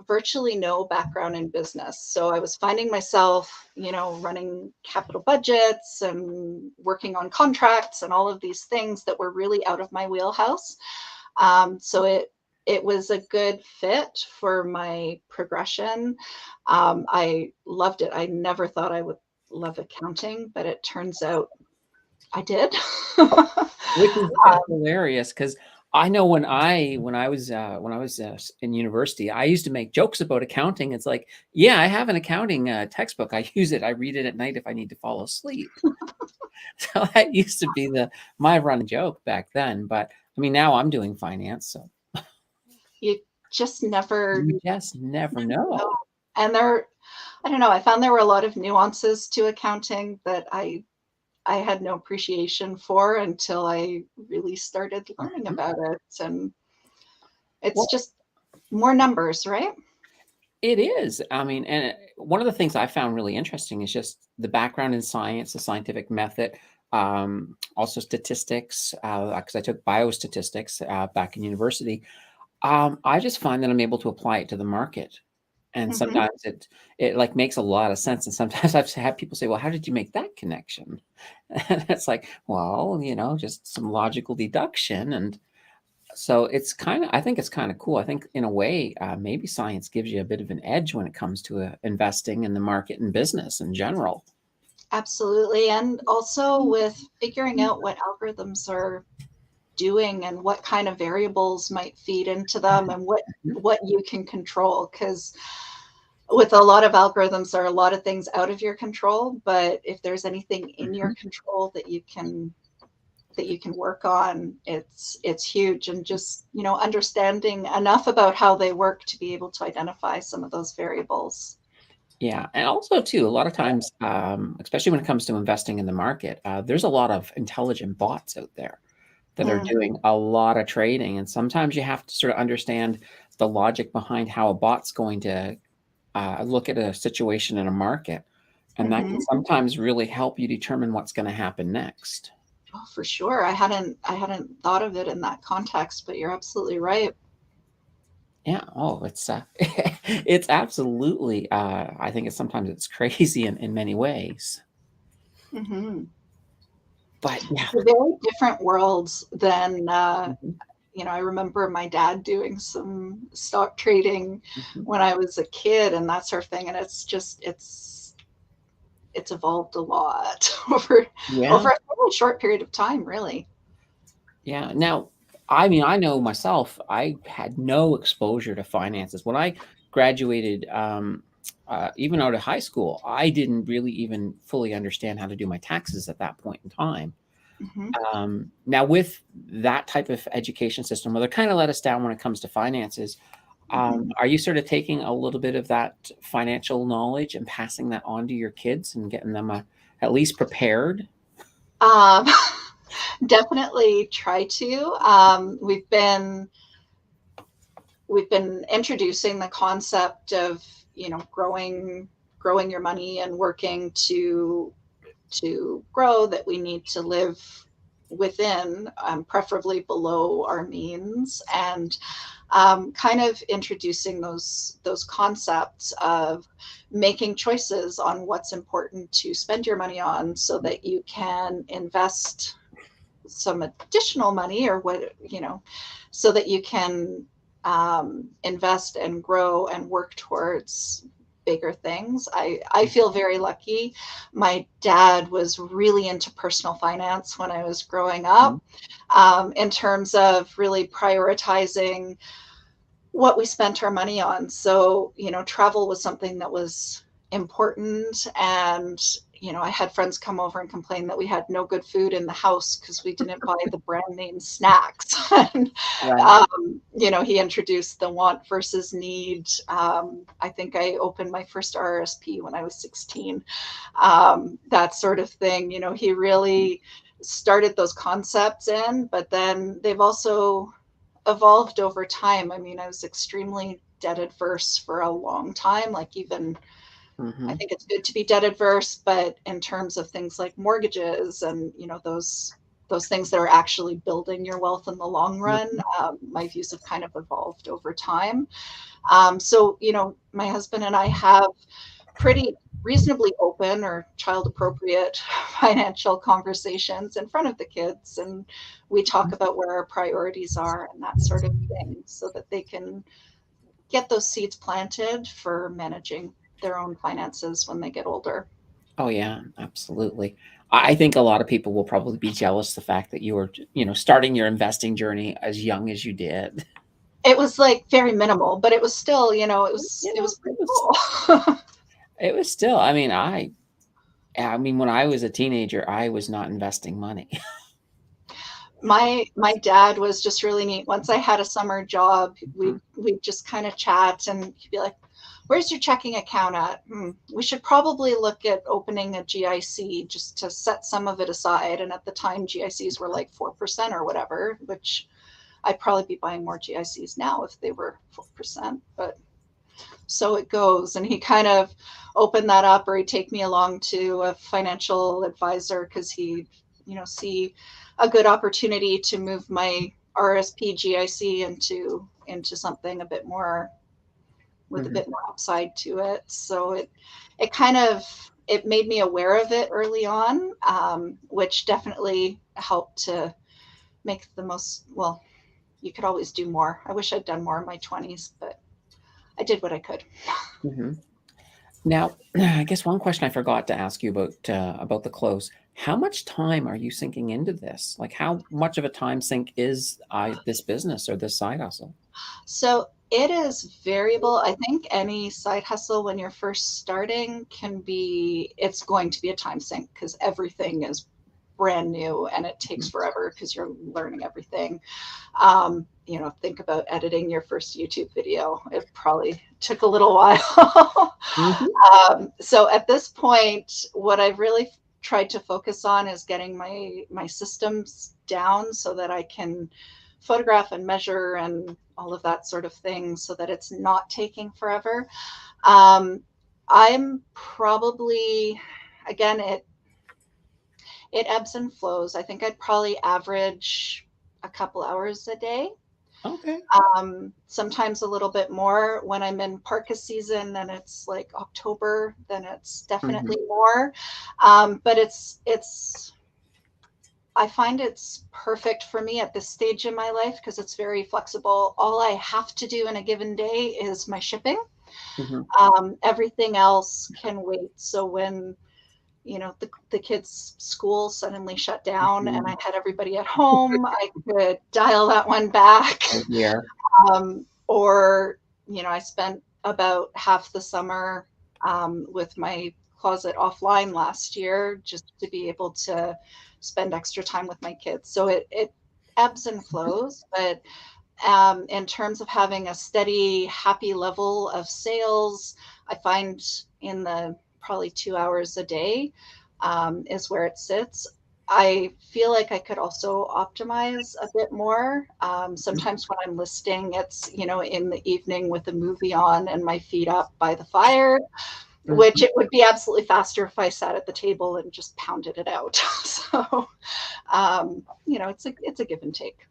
virtually no background in business. So I was finding myself, running capital budgets and working on contracts and all of these things that were really out of my wheelhouse. So it was a good fit for my progression. I loved it. I never thought I would love accounting, but it turns out I did. Which is hilarious because I know when I was in university, I used to make jokes about accounting. It's like, yeah, I have an accounting textbook. I use it. I read it at night if I need to fall asleep. So that used to be my running joke back then. But I mean, now I'm doing finance, so You just never you just never know. know. And I don't know, I found there were a lot of nuances to accounting that I had no appreciation for until I really started learning Mhm. about it. And it's Well, just more numbers, right? it is. I mean, and one of the things I found really interesting is just the background in science, the scientific method, also statistics, because I took biostatistics back in university. I just find that I'm able to apply it to the market, and Hmm. sometimes it like makes a lot of sense. And sometimes I've had people say, "Well, how did you make that connection?" And it's like, well, just some logical deduction, and so I think it's kind of cool. I think in a way, maybe science gives you a bit of an edge when it comes to investing in the market and business in general. Absolutely. And also with figuring out what algorithms are doing and what kind of variables might feed into them and Mhm. what you can control. Because with a lot of algorithms, there are a lot of things out of your control, but if there's anything in your Mhm. control that you can work on, it's huge. And just, understanding enough about how they work to be able to identify some of those variables. Yeah, and also too, a lot of times, especially when it comes to investing in the market, there's a lot of intelligent bots out there that are Mm, doing a lot of trading, and sometimes you have to sort of understand the logic behind how a bot's going to look at a situation in a market, and that can mhm. sometimes really help you determine what's going to happen next. Oh, for sure. I hadn't thought of it in that context, but you're absolutely right. Yeah. Oh, it's it's absolutely. I think it's crazy in many ways, Hmm. but yeah. It's a very different world than Mhm, I remember my dad doing some stock trading mhm. when I was a kid and that sort of thing. And it's evolved a lot Yeah. over a really short period of time, really. Yeah. Now, I mean, I know myself, I had no exposure to finances. When I graduated, even out of high school, I didn't really even fully understand how to do my taxes at that point in time. Hmm. Now, with that type of education system, where they kind of let us down when it comes to finances, Hmm. are you sort of taking a little bit of that financial knowledge and passing that on to your kids and getting them at least prepared? Um, definitely try to. We've been introducing the concept of growing your money and working to grow, that we need to live within, preferably below our means, and kind of introducing those concepts of making choices on what's important to spend your money on, so that you can invest some additional money, or so that you can invest and grow and work towards bigger things. I feel very lucky. My dad was really into personal finance when I was growing up, in terms of really prioritizing what we spent our money on. So, travel was something that was important. And, I had friends come over and complain that we had no good food in the house because we didn't buy the brand name snacks. And, Right. he introduced the want versus need. I think I opened my first RSP when I was 16. That sort of thing. He really started those concepts in, but then they've also evolved over time. I mean, I was extremely debt adverse for a long time. Like, even I think it's good to be debt adverse, but in terms of things like mortgages and those things that are actually building your wealth in the long run, my views have kind of evolved over time. So my husband and I have pretty reasonably open or child appropriate financial conversations in front of the kids, and we talk about where our priorities are and that sort of thing, so that they can get those seeds planted for managing their own finances when they get older. Oh yeah, absolutely. I think a lot of people will probably be jealous the fact that you were, starting your investing journey as young as you did. It was like very minimal, but it was still, it You know, was it pretty was cool. it was still, I mean, when I was a teenager, I was not investing money. My dad was just really neat. Once I had a summer job, we'd just kind of chat, and he'd be like, "Where's your checking account at? We should probably look at opening a GIC just to set some of it aside." And at the time, GICs were like 4% or whatever, which I'd probably be buying more GICs now if they were 4%. But so it goes. And he kind of opened that up, or he'd take me along to a financial advisor because he, see a good opportunity to move my RSP GIC into something a bit more, with a Mhm. bit more upside to it. So it kind of, it made me aware of it early on, which definitely helped to make the most. Well, you could always do more. I wish I'd done more in my 20s, but I did what I could. Mhm. Now, I guess one question I forgot to ask you about the close. How much time are you sinking into this? Like, how much of a time sink is this business or this side hustle? So it is variable. I think any side hustle when you're first starting it's going to be a time sink because everything is brand new and it takes Mhm. forever because you're learning everything. Think about editing your first YouTube video. It probably took a little while. Mhm. So at this point, what I've really tried to focus on is getting my systems down so that I can photograph and measure and all of that sort of thing, so that it's not taking forever. Um, I'm probably, again, it ebbs and flows. I think I'd probably average a couple hours a day. Okay. Sometimes a little bit more. When I'm in parka season and it's like October, then it's Mhm. definitely more. But I find it's perfect for me at this stage in my life because it's very flexible. All I have to do in a given day is my shipping. Mhm. Everything else can wait. So when the kids' school suddenly shut down and I Mhm. had everybody at home, I could dial that one back. Oh, dear. Or, I spent about half the summer with my closet offline last year just to be able to spend extra time with my kids. So it ebbs and flows, but in terms of having a steady, happy level of sales, I find in the probably 2 hours a day is where it sits. I feel like I could also optimize a bit more. Sometimes when I'm listing, it's, in the evening with a movie on and my feet up by the fire, which Mhm. it would be absolutely faster if I sat at the table and just pounded it out. So, it's a give and take.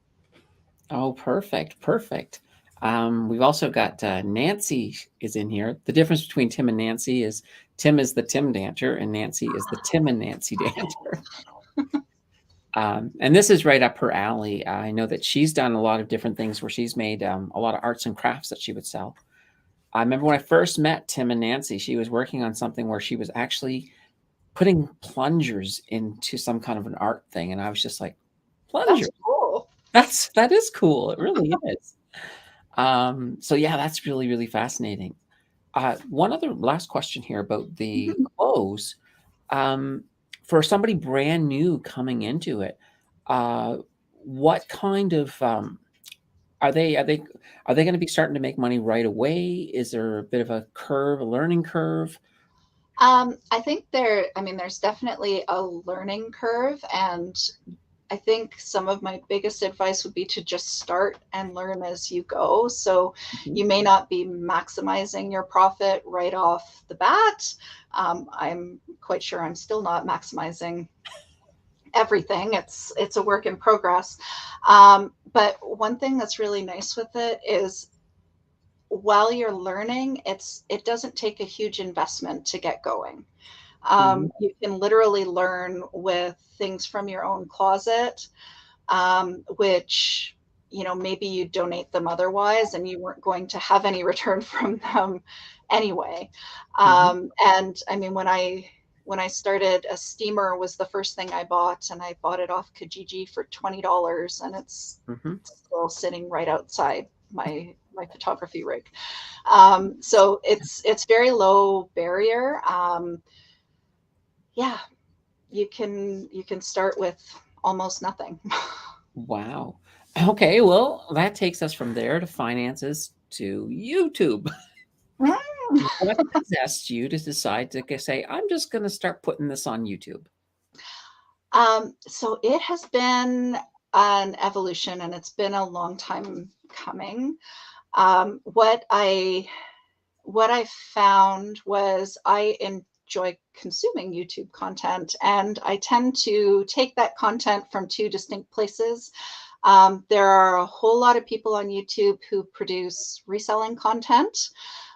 Oh, perfect, perfect. We've also got Nancy is in here. The difference between Tim and Nancy is Tim is the Tim Dancer, and Nancy is the Tim and Nancy Dancer. And this is right up her alley. I know that she's done a lot of different things where she's made a lot of arts and crafts that she would sell. I remember when I first met Tim and Nancy, she was working on something where she was actually putting plungers into some kind of an art thing. And I was just like, That's plunger. cool. That is cool. It really is. So yeah, that's really, really fascinating. One other last question here about the clothes. Um, for somebody brand new coming into it, uh, what kind of are they are they are they going to be starting to make money right away? Is there a bit of a curve, a learning curve? I think there's definitely a learning curve, and I think some of my biggest advice would be to just start and learn as you go. So Mhm. you may not be maximizing your profit right off the bat. I'm quite sure I'm still not maximizing everything. It's a work in progress. But one thing that's really nice with it is while you're learning, it doesn't take a huge investment to get going. Mhm. You can literally learn with things from your own closet, which maybe you donate them otherwise and you weren't going to have any return from them anyway. Mhm. And I mean, when I started, a steamer was the first thing I bought, and I bought it off Kijiji for $20, and it's Mhm. still sitting right outside my photography rig. So it's very low barrier. Yeah, you can start with almost nothing. Wow. Okay, well, that takes us from there to finances to YouTube. What possessed you to decide to say, I'm just going to start putting this on YouTube? So it has been an evolution, and it's been a long time coming. What I found was I enjoy consuming YouTube content, and I tend to take that content from two distinct places. There are a whole lot of people on YouTube who produce reselling content.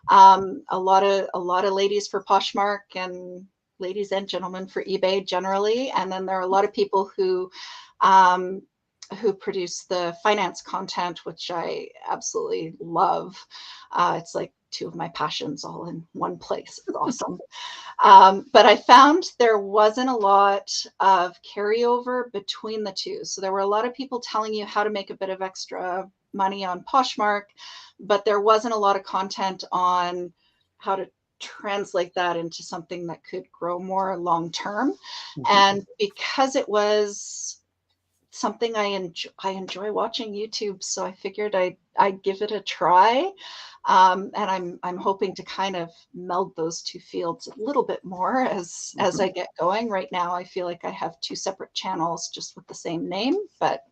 A lot of ladies for Poshmark, and ladies and gentlemen for eBay generally, and then there are a lot of people um, who produce the finance content, which I absolutely love. It's like two of my passions all in one place. It's awesome. But I found there wasn't a lot of carryover between the two. So there were a lot of people telling you how to make a bit of extra money on Poshmark, but there wasn't a lot of content on how to translate that into something that could grow more long term. Mhm. And because it was something I enjoy watching YouTube, so I figured I'd give it a try. And I'm hoping to kind of meld those two fields a little bit more as Mhm. I get going. Right now, I feel like I have two separate channels just with the same name, but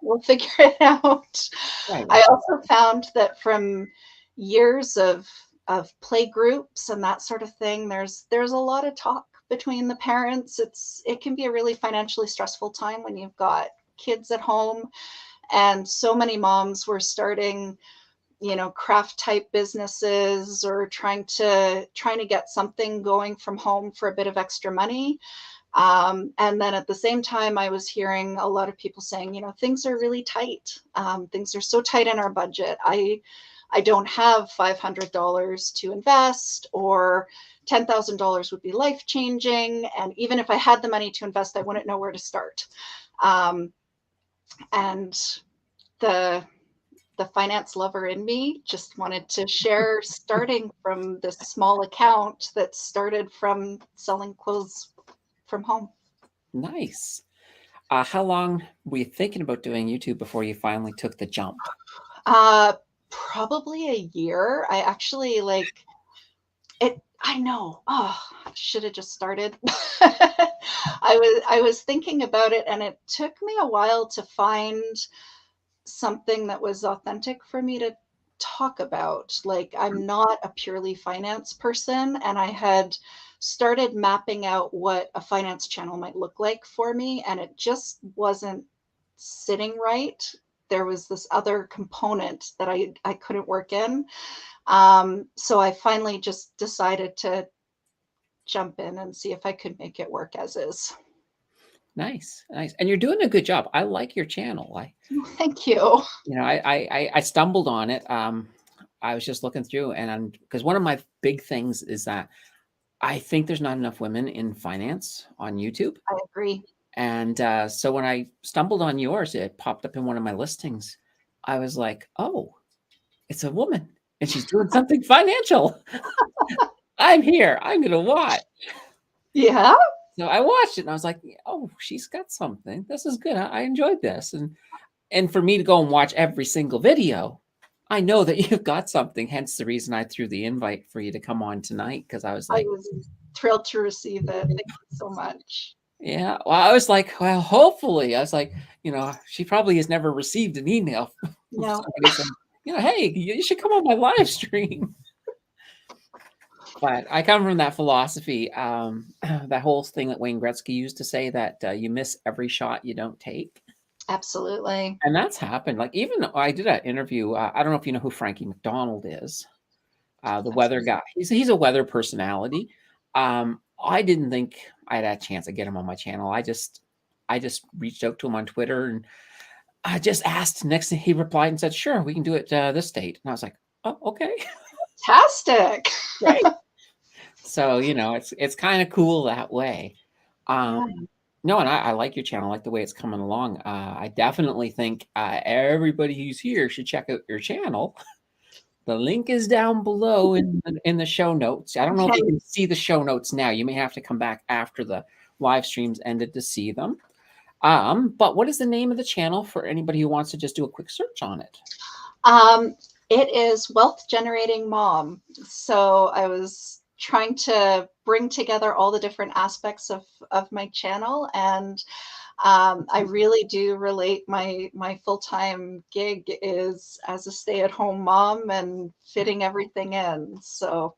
we'll figure it out. Right. I also found that from years of play groups and that sort of thing, there's a lot of talk between the parents. It can be a really financially stressful time when you've got kids at home, and so many moms were starting craft type businesses, or trying to get something going from home for a bit of extra money. And then at the same time, I was hearing a lot of people saying, things are really tight. Things are so tight in our budget. I don't have $500 to invest, or $10,000 would be life changing. And even if I had the money to invest, I wouldn't know where to start. Um, and the the finance lover in me just wanted to share, starting from this small account that started from selling clothes from home. Nice. How long were you thinking about doing YouTube before you finally took the jump? Uh, Probably a year. I actually like it. I know. Oh, I should have just started. I was thinking about it, and it took me a while to find something that was authentic for me to talk about. Like, I'm not a purely finance person, and I had started mapping out what a finance channel might look like for me, and it just wasn't sitting right. There was this other component that I couldn't work in. So I finally just decided to jump in and see if I could make it work as is. Nice, nice. And you're doing a good job. I like your channel. Thank you. I stumbled on it. I was just looking through, and because one of my big things is that I think there's not enough women in finance on YouTube. I agree. And so when I stumbled on yours, it popped up in one of my listings. I was like, oh, it's a woman and she's doing something financial. I'm here. I'm going to watch. Yeah. So I watched it and I was like, oh, she's got something. This is good. I enjoyed this. And for me to go and watch every single video, I know that you've got something. Hence the reason I threw the invite for you to come on tonight, because I was I like, was thrilled to receive it. Thank you so much. yeah. Well, I was like, well, hopefully. I was like, she probably has never received an email from No. somebody saying, hey, you should come on my live stream. But I come from that philosophy, that whole thing that Wayne Gretzky used to say, that you miss every shot you don't take. Absolutely. And that's happened. Like, even I did an interview. I don't know if you know who Frankie McDonald is, the weather guy. He's a weather personality. I didn't think I had a chance to get him on my channel. I just reached out to him on Twitter and I just asked. Next thing, he replied and said, "Sure, we can do it this date." And I was like, "Oh, okay." Fantastic. Right. So, it's kind of cool that way. Yeah. No, and I like your channel. I like the way it's coming along. I definitely think everybody who's here should check out your channel. The link is down below in the show notes. I don't know if you can see the show notes now. You may have to come back after the live stream's ended to see them. But what is the name of the channel for anybody who wants to just do a quick search on it? It is Wealth Generating Mom. So I was trying to bring together all the different aspects of my channel, and I really do relate. My full-time gig is as a stay-at-home mom and fitting everything in. So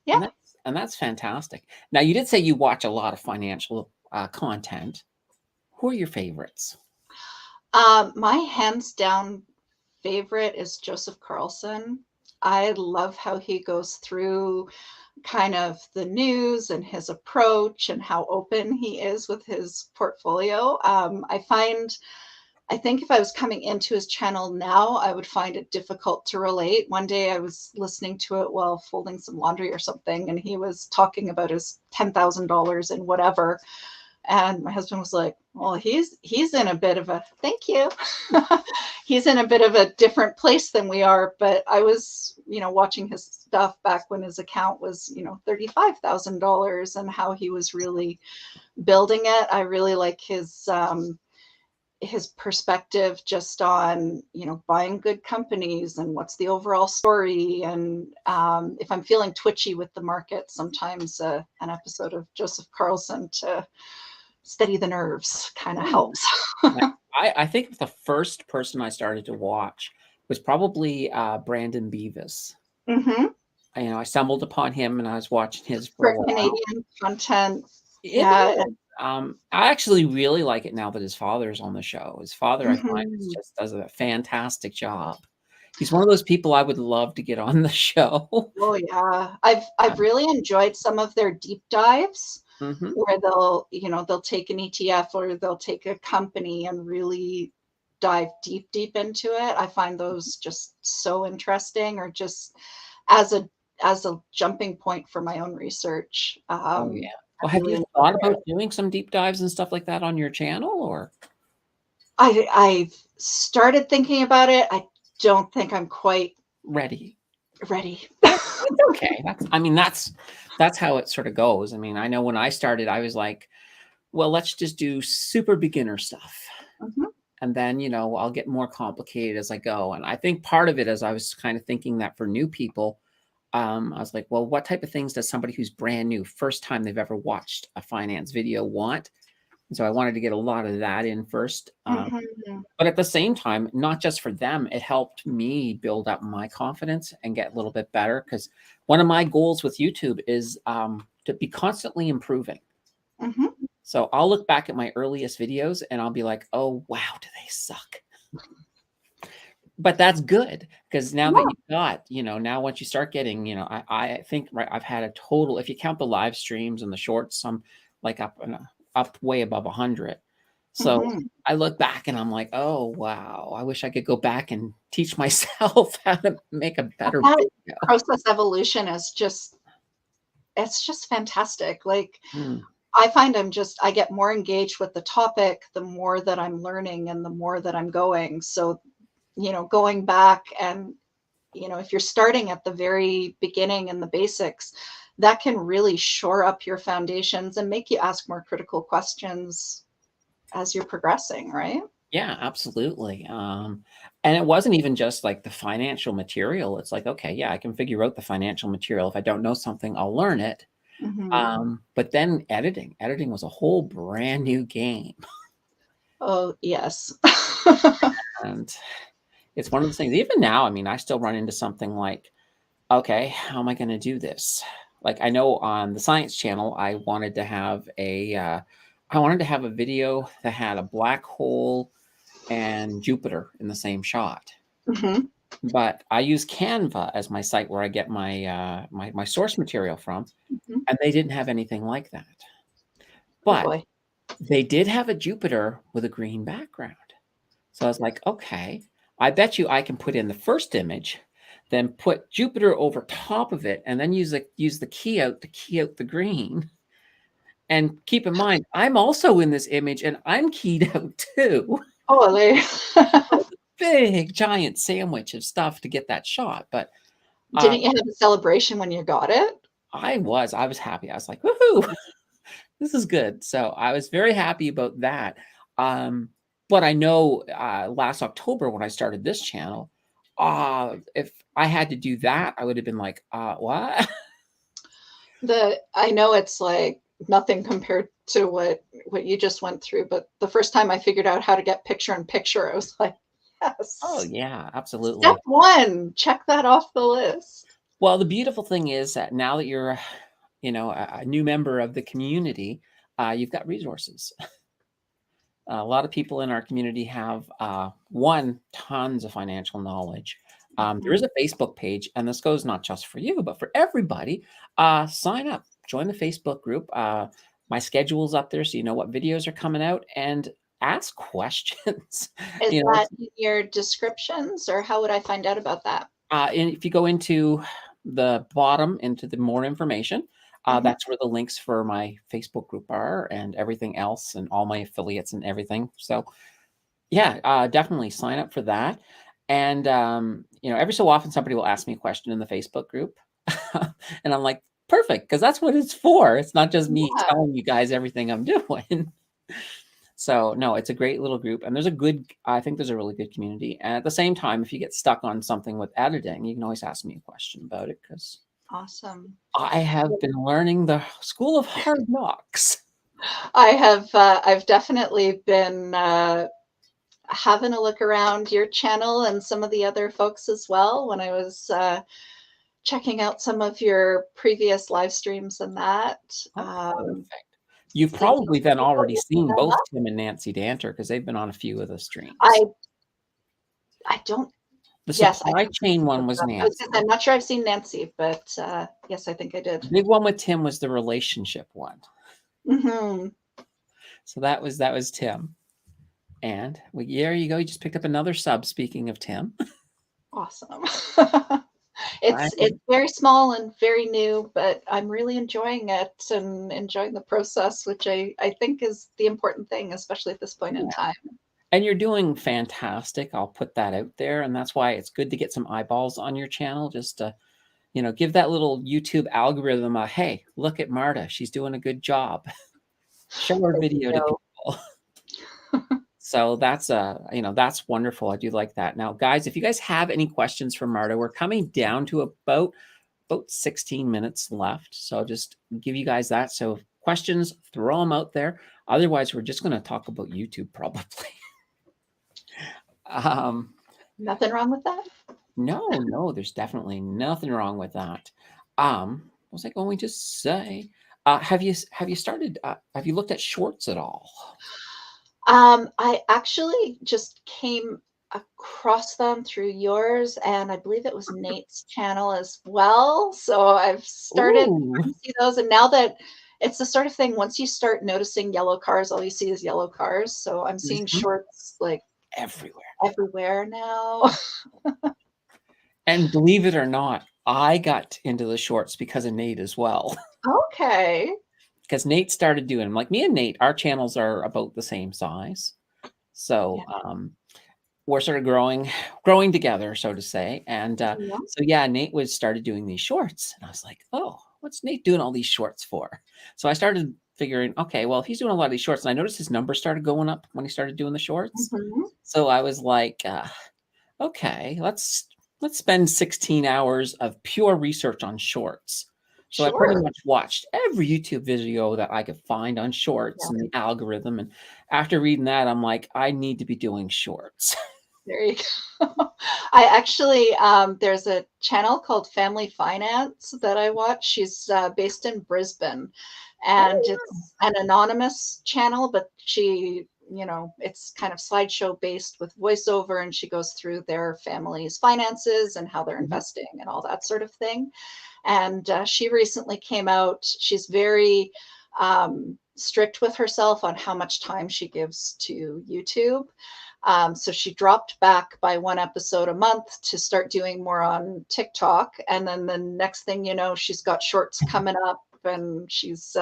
yeah. And that's fantastic. Now, you did say you watch a lot of financial content. Who are your favorites? My hands down favorite is Joseph Carlson. I love how he goes through kind of the news and his approach and how open he is with his portfolio. I think if I was coming into his channel now, I would find it difficult to relate. One day I was listening to it while folding some laundry or something, and he was talking about his $10,000 and whatever. And my husband was like, well, he's in a bit of a, thank you. He's in a bit of a different place than we are. But I was, watching his stuff back when his account was, $35,000, and how he was really building it. I really like his perspective just on, buying good companies and what's the overall story. And if I'm feeling twitchy with the market, sometimes an episode of Joseph Carlson to steady the nerves kind of helps. I think the first person I started to watch was probably Brandon Beavis. Mm-hmm. I stumbled upon him and I was watching his for a while. Canadian content. Yeah. I actually really like it now that his father's on the show. His father, I find, just does a fantastic job. He's one of those people I would love to get on the show. Oh yeah, I've really enjoyed some of their deep dives, where they'll take an ETF or they'll take a company and really dive deep into it. I find those just so interesting, or just as a jumping point for my own research. Oh yeah. Well, have you thought about doing some deep dives and stuff like that on your channel, or? I've started thinking about it. I don't think I'm quite ready. That's okay. That's how it sort of goes. I mean, I know when I started, I was like, well, let's just do super beginner stuff. And then, I'll get more complicated as I go. And I think part of it is I was kind of thinking that for new people, I was like, well, what type of things does somebody who's brand new, first time they've ever watched a finance video want? And so I wanted to get a lot of that in first. But at the same time, not just for them, it helped me build up my confidence and get a little bit better. Because one of my goals with YouTube is to be constantly improving. So I'll look back at my earliest videos and I'll be like, oh, wow, do they suck? But that's good, because now that you've got, now once you start getting, I think, right, I've had a total, if you count the live streams and the shorts, I'm like up way above 100. So I look back and I'm like, oh, wow, I wish I could go back and teach myself how to make a better That video. process evolution is just, it's just fantastic. Like, Mm, I find I get more engaged with the topic, the more that I'm learning and the more that I'm going. So, going back and, if you're starting at the very beginning and the basics, that can really shore up your foundations and make you ask more critical questions as you're progressing, right? yeah, absolutely. And it wasn't even just like the financial material. It's like, okay, yeah, I can figure out the financial material. If I don't know something, I'll learn it. Hmm. But then editing was a whole brand new game. Oh, yes. And it's one of those things, even now, I mean, I still run into something like, okay, how am I going to do this? Like, I know on the science channel, I wanted to have a video that had a black hole and Jupiter in the same shot. Hmm. But I use Canva as my site where I get my source material from, Hmm. and they didn't have anything like that. Oh But boy. they did have a Jupiter with a green background. So I was like, okay, I bet you I can put in the first image, then put Jupiter over top of it, and then use the key out to key out the green. And keep in mind, I'm also in this image and I'm keyed out too. Holy. Big giant sandwich of stuff to get that shot. But Didn't you have a celebration when you got it? I was happy. I was like, woohoo, this is good. So I was very happy about that. But I know last October when I started this channel, if I had to do that, I would have been like, what? I know it's like nothing compared to what you just went through, but the first time I figured out how to get picture in picture, I was like, Oh, yes. yeah, Step absolutely. one, check that off the list. Well, the beautiful thing is that now that you're, a new member of the community, you've got resources. A lot of people in our community have one, tons of financial knowledge. There is Mhm. a Facebook page, and this goes not just for you, but for everybody. Sign up, join the Facebook group. My schedule's up there, so you know what videos are coming out, and ask questions. Is you know, that in your descriptions, or how would I find out about that? And if you go into the bottom, into the more information, Mhm. that's where the links for my Facebook group are and everything else, and all my affiliates and everything. So yeah, definitely sign up for that. And every so often somebody will ask me a question in the Facebook group, and I'm like, perfect, because that's what it's for. It's not just me Yeah. telling you guys everything I'm doing. So no, it's a great little group, and I think there's a really good community. And at the same time, if you get stuck on something with editing, you can always ask me a question about it because Awesome. I have been learning the school of hard knocks. I've definitely been having a look around your channel and some of the other folks as well when I was checking out some of your previous live streams and that. Oh, perfect. You've Seeing probably some then people already lifting seen them both up. Tim and Nancy Danter because they've been on a few of the streams. I I don't. The Yes, I supply have seen chain one some of was them. I was gonna say, Nancy. I'm not sure I've seen Nancy, but yes, I think I The did. big one with Tim was the relationship one. Hmm. So that was Tim. And there you go. You just picked up another sub. Speaking of Tim, Awesome. I It's very small and very new, but I'm really enjoying it and enjoying the process, which I think is the important thing, especially at this point in time. And you're doing fantastic. I'll put that out there. And that's why it's good to get some eyeballs on your channel. Just to, give that little YouTube algorithm a hey, look at Marta. She's doing a good job. Show her There you video to go. people. So that's wonderful. I do like that. Now, guys, if you guys have any questions for Marta, we're coming down to about 16 minutes left. So I'll just give you guys that. So questions, throw them out there. Otherwise, we're just going to talk about YouTube probably. um, Nothing wrong with that. no, there's definitely nothing wrong with that. What was I going to say? Have you looked at shorts at all? I actually just came across them through yours, and I believe it was Nate's channel as well. So I've started Ooh. trying to see those, and now that it's the sort of thing, once you start noticing yellow cars, all you see is yellow cars. So I'm seeing Mhm. shorts like Everywhere. everywhere now. And believe it or not, I got into the shorts because of Nate as well. Okay. Because Nate started doing them. Like me and Nate, our channels are about the same size. So Yeah. we're sort of growing together, so to say. And Yeah. so yeah, Nate was started doing these shorts, and I was like, oh, what's Nate doing all these shorts for? So I started figuring, okay, well, if he's doing a lot of these shorts, and I noticed his numbers started going up when he started doing the shorts. Mhm. So I was like, okay, let's spend 16 hours of pure research on shorts. So I pretty Sure. much watched every YouTube video that I could find on shorts Yeah. and the algorithm. And after reading that, I'm like, I need to be doing shorts. There you go. I actually, there's a channel called Family Finance that I watch. She's based in Brisbane, and Oh, it's an anonymous channel, but she, it's kind of slideshow based with voiceover, and she goes through their family's finances and how they're mhm. investing and all that sort of thing. And she recently came out. She's very strict with herself on how much time she gives to YouTube. So she dropped back by one episode a month to start doing more on TikTok. And then the next thing you know, she's got shorts coming up, and she's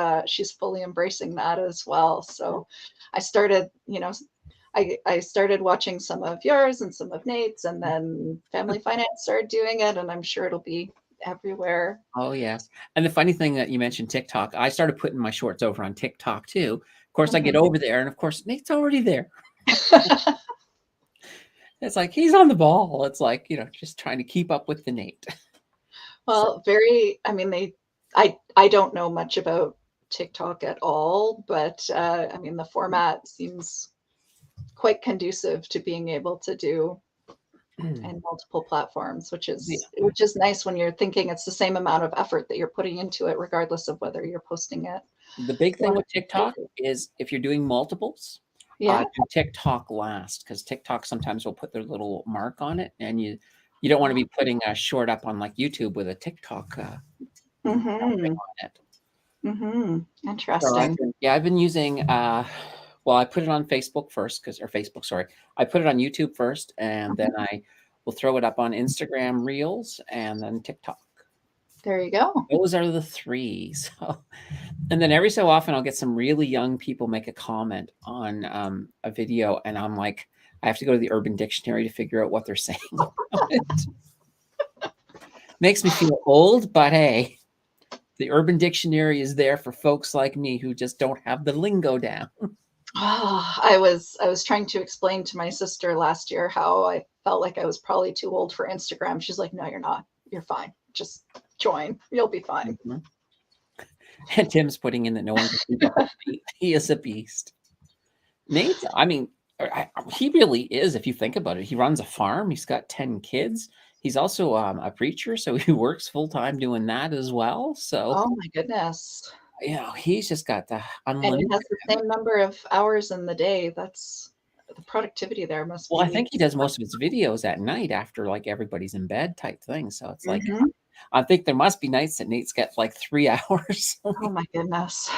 fully embracing that as well. So I started, I started watching some of yours and some of Nate's, and then Family Finance started doing it, and I'm sure it'll be everywhere. Oh, yes. And the funny thing that you mentioned TikTok, I started putting my shorts over on TikTok too. Of course, I get Mhm. over there, and of course, Nate's already there. It's like he's on the ball. It's like, just trying to keep up with the Nate. So, Well, very, I mean, I don't know much about TikTok at all, but I mean, the format seems quite conducive to being able to do in multiple platforms, which yeah. is nice when you're thinking it's the same amount of effort that you're putting into it, regardless of whether you're posting it The big thing one of with these TikTok places. is if you're doing multiples, Yeah. do TikTok last, because TikTok sometimes will put their little mark on it, and you don't want to be putting a short up on like YouTube with a TikTok Mm-hmm. on it. Mm-hmm. So Interesting. I've been using well, I put it on Facebook first, or Facebook, sorry. I put it on YouTube first, and then I will throw it up on Instagram Reels and then TikTok. There you go. Those are the three. So, and then every so often I'll get some really young people make a comment on a video, and I'm like, I have to go to the Urban Dictionary to figure out what they're saying about it. Makes me feel old, but hey, the Urban Dictionary is there for folks like me who just don't have the lingo down. Oh, I was trying to explain to my sister last year how I felt like I was probably too old for Instagram. She's like, "No, you're not. You're fine. Just join. You'll be fine." Mhm. And Tim's putting in that no one can keep up with Nate. He is a beast. Nate, I mean, he really is. If you think about it, he runs a farm. He's got 10 kids. He's also a preacher, so he works full time doing that as well. So, Oh my goodness. he's just got the And he unlimited. has the same number of hours in the day. That's the productivity there must Well, I think be. he does most of his videos at night after like everybody's in bed type thing. So it's like, Mhm. I think there must be nights that Nate's got like 3 hours. Oh my goodness.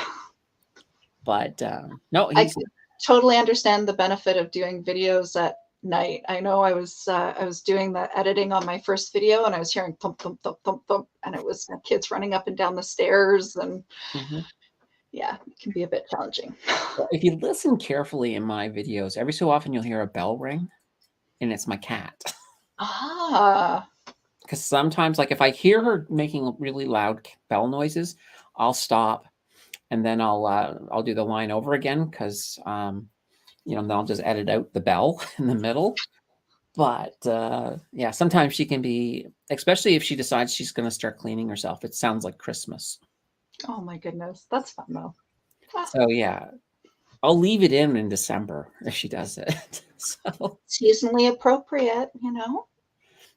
But no, I he's could totally understand the benefit of doing videos at night. I know I was doing the editing on my first video, and I was hearing thump thump thump thump thump, and it was my kids running up and down the stairs, and mhm. yeah, it can be a bit challenging. Well, if you listen carefully in my videos, every so often you'll hear a bell ring, and it's my cat. Ah, Because sometimes, like if I hear her making really loud bell noises, I'll stop and then I'll do the line over again because then I'll just edit out the bell in the middle. But yeah, sometimes she can be, especially if she decides she's going to start cleaning herself. It sounds like Christmas. oh my goodness, that's fun though. Ah, So yeah, I'll leave it in December if she does it. So seasonally appropriate.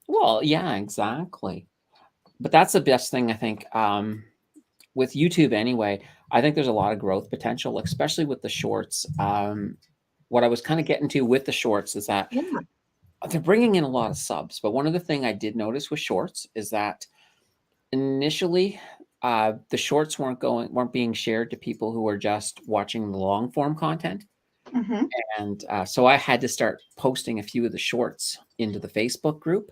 well, yeah, exactly. But that's the best thing I think. With YouTube anyway, I think there's a lot of growth potential, especially with the shorts. What I was kind of getting to with the shorts is that Yeah. they're bringing in a lot of subs. But one of the thing I did notice with shorts is that initially the shorts weren't being shared to people who were just watching the long form content. Mm-hmm. And so I had to start posting a few of the shorts into the Facebook group,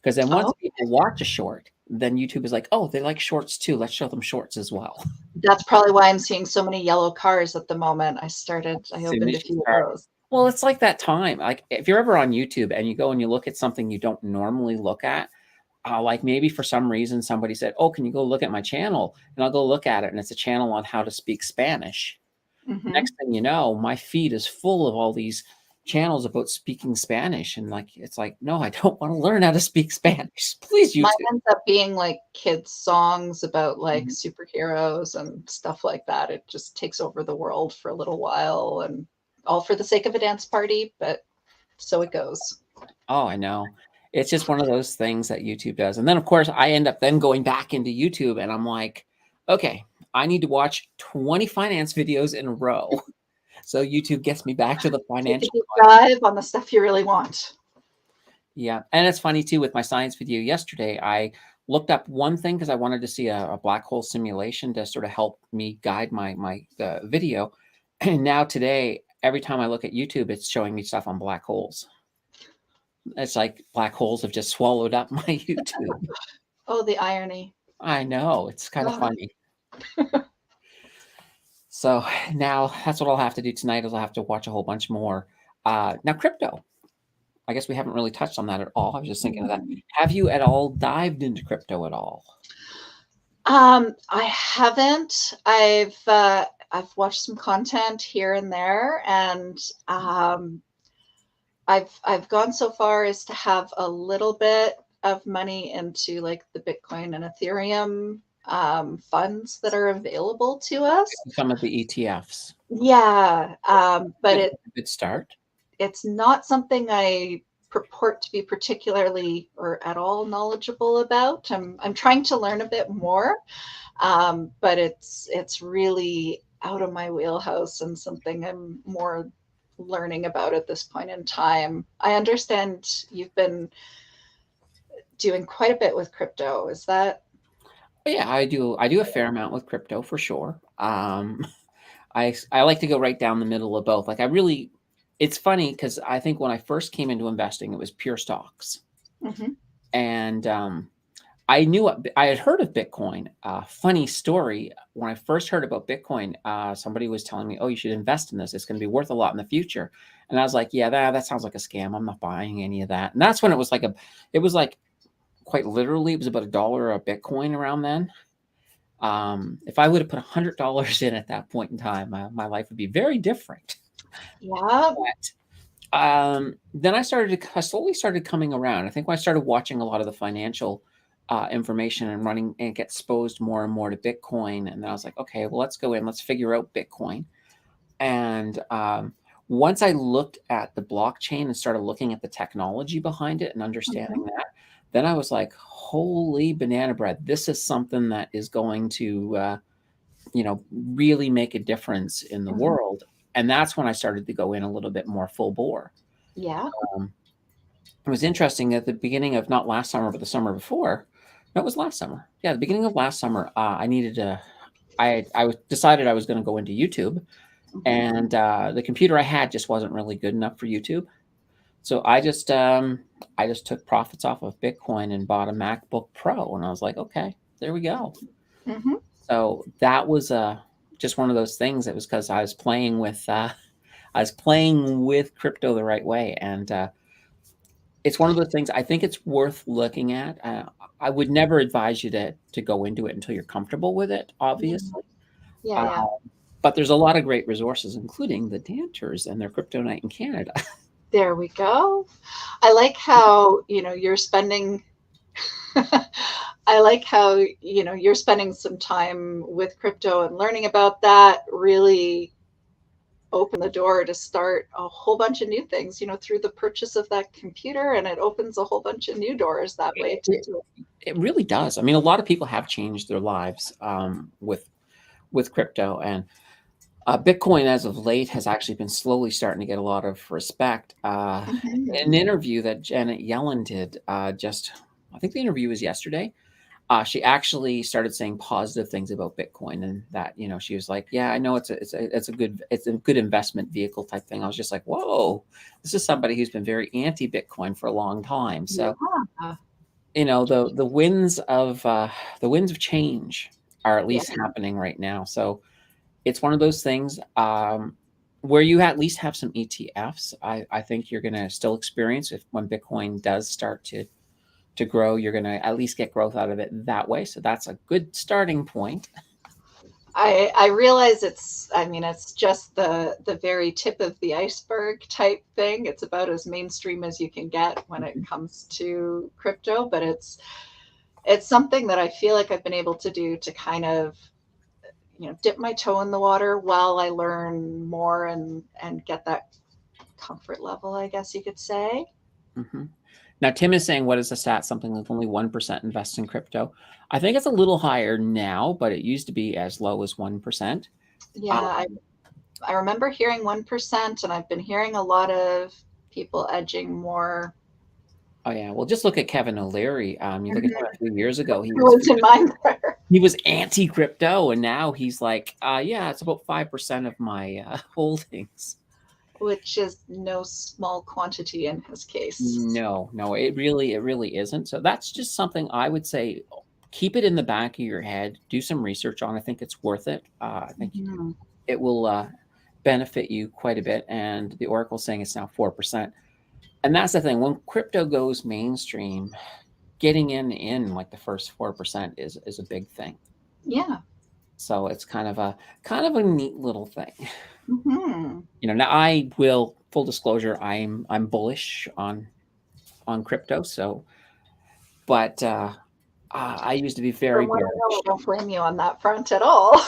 because then once Oh, people watch a short, then YouTube is like, oh, they like shorts too. Let's show them shorts as well. that's probably why I'm seeing so many yellow cars at the moment. I Soon opened as a you few of start, those. well, it's like that time. Like if you're ever on YouTube and you go and you look at something you don't normally look at, like maybe for some reason somebody said, oh, can you go look at my channel? And I'll go look at it, and it's a channel on how to speak Spanish. Mm-hmm. Next thing you know, my feed is full of all these channels about speaking Spanish. And like, it's like, no, I don't want to learn how to speak Spanish. Please, Mine YouTube. ends up being like kids' songs about like Mhm. superheroes and stuff like that. It just takes over the world for a little while, and all for the sake of a dance party, but so it goes. Oh, I know. It's just one of those things that YouTube does. And then, of course, I end up then going back into YouTube, and I'm like, okay, I need to watch 20 finance videos in a row. So YouTube gets me back to the Take a financial deep content. dive on the stuff you really want. Yeah. And it's funny too, with my science video yesterday, I looked up one thing because I wanted to see a black hole simulation to sort of help me guide my video. And now today, every time I look at YouTube, it's showing me stuff on black holes. It's like black holes have just swallowed up my YouTube. Oh, the irony. I know, it's kind of God. funny. So now that's what I'll have to do tonight, is I'll have to watch a whole bunch more. Now crypto. I guess we haven't really touched on that at all. I was just thinking of that. Have you at all dived into crypto at all? I haven't. I've watched some content here and there, and I've gone so far as to have a little bit of money into like the Bitcoin and Ethereum funds that are available to us. Some of the ETFs. Yeah, but Good start. it's not something I purport to be particularly or at all knowledgeable about. I'm trying to learn a bit more, but it's really out of my wheelhouse and something I'm more learning about at this point in time. I understand you've been doing quite a bit with crypto. Is that? But yeah, I do a fair amount with crypto for sure. I like to go right down the middle of both. Like I really, it's funny because I think when I first came into investing, it was pure stocks, Mhm. and I had heard of Bitcoin. Funny story: when I first heard about Bitcoin, somebody was telling me, "Oh, you should invest in this. It's going to be worth a lot in the future." And I was like, "Yeah, that sounds like a scam. I'm not buying any of that." And that's when it was like quite literally, it was about $1 a Bitcoin around then. If I would have put $100 in at that point in time, my life would be very different. Yeah. But then I slowly started coming around. I think when I started watching a lot of the financial information and running and get exposed more and more to Bitcoin, and then I was like, okay, well, let's go in, let's figure out Bitcoin. And once I looked at the blockchain and started looking at the technology behind it and understanding Mhm. that, then I was like, holy banana bread, this is something that is going to, really make a difference in the Mhm. world. And that's when I started to go in a little bit more full bore. Yeah. Um, it was interesting at the beginning of not last summer, but the summer before. No, it was last summer. Yeah, the beginning of last summer, I needed to. Decided I was going to go into YouTube, Mhm. and the computer I had just wasn't really good enough for YouTube. So I just took profits off of Bitcoin and bought a MacBook Pro, and I was like, okay, there we go. Mhm. So that was just one of those things. It was because I was playing with crypto the right way, and it's one of those things. I think it's worth looking at. I would never advise you to go into it until you're comfortable with it, Yeah. obviously. Yeah. Uh, Yeah. but there's a lot of great resources, including the Danters and their crypto night in Canada. There we go. I like how, you're spending I like how, you're spending some time with crypto and learning about that really open the door to start a whole bunch of new things, through the purchase of that computer, and it opens a whole bunch of new doors that way It, too. it really does. I mean, a lot of people have changed their lives with crypto, and Bitcoin as of late has actually been slowly starting to get a lot of respect. Mhm. An interview that Janet Yellen did I think the interview was yesterday. She actually started saying positive things about Bitcoin, and that, you know, she was like, "Yeah, I know it's a good investment vehicle type thing." I was just like, "Whoa, this is somebody who's been very anti-Bitcoin for a long time." So, Yeah. you know, the winds of change are at Yeah. least happening right now. So it's one of those things where you at least have some ETFs. I think you're going to still experience, if when Bitcoin does start to grow, you're going to at least get growth out of it that way. So that's a good starting point. I realize it's just the very tip of the iceberg type thing. It's about as mainstream as you can get when it comes to crypto, but it's something that I feel like I've been able to do to kind of, you know, dip my toe in the water while I learn more and get that comfort level, I guess you could say. Mm-hmm. Now, Tim is saying, what is the stat? Something like only 1% invest in crypto. I think it's a little higher now, but it used to be as low as 1%. Yeah, I remember hearing 1%, and I've been hearing a lot of people edging more. Oh yeah, well, just look at Kevin O'Leary. You look at him a few years ago, Who was in mind there? he was anti-crypto, and now he's like, yeah, it's about 5% of my holdings. Which is no small quantity in his case. No, it really isn't. So that's just something I would say, keep it in the back of your head, do some research on. I think it's worth it. I think Mhm. it will benefit you quite a bit. And the Oracle's saying it's now 4%. And that's the thing. When crypto goes mainstream, getting in like the first 4% is a big thing. Yeah. So it's kind of a neat little thing. Hmm. You know, now I will, full disclosure, I'm bullish on crypto. So, but I used to be very From what I know, bearish. I don't blame you on that front at all.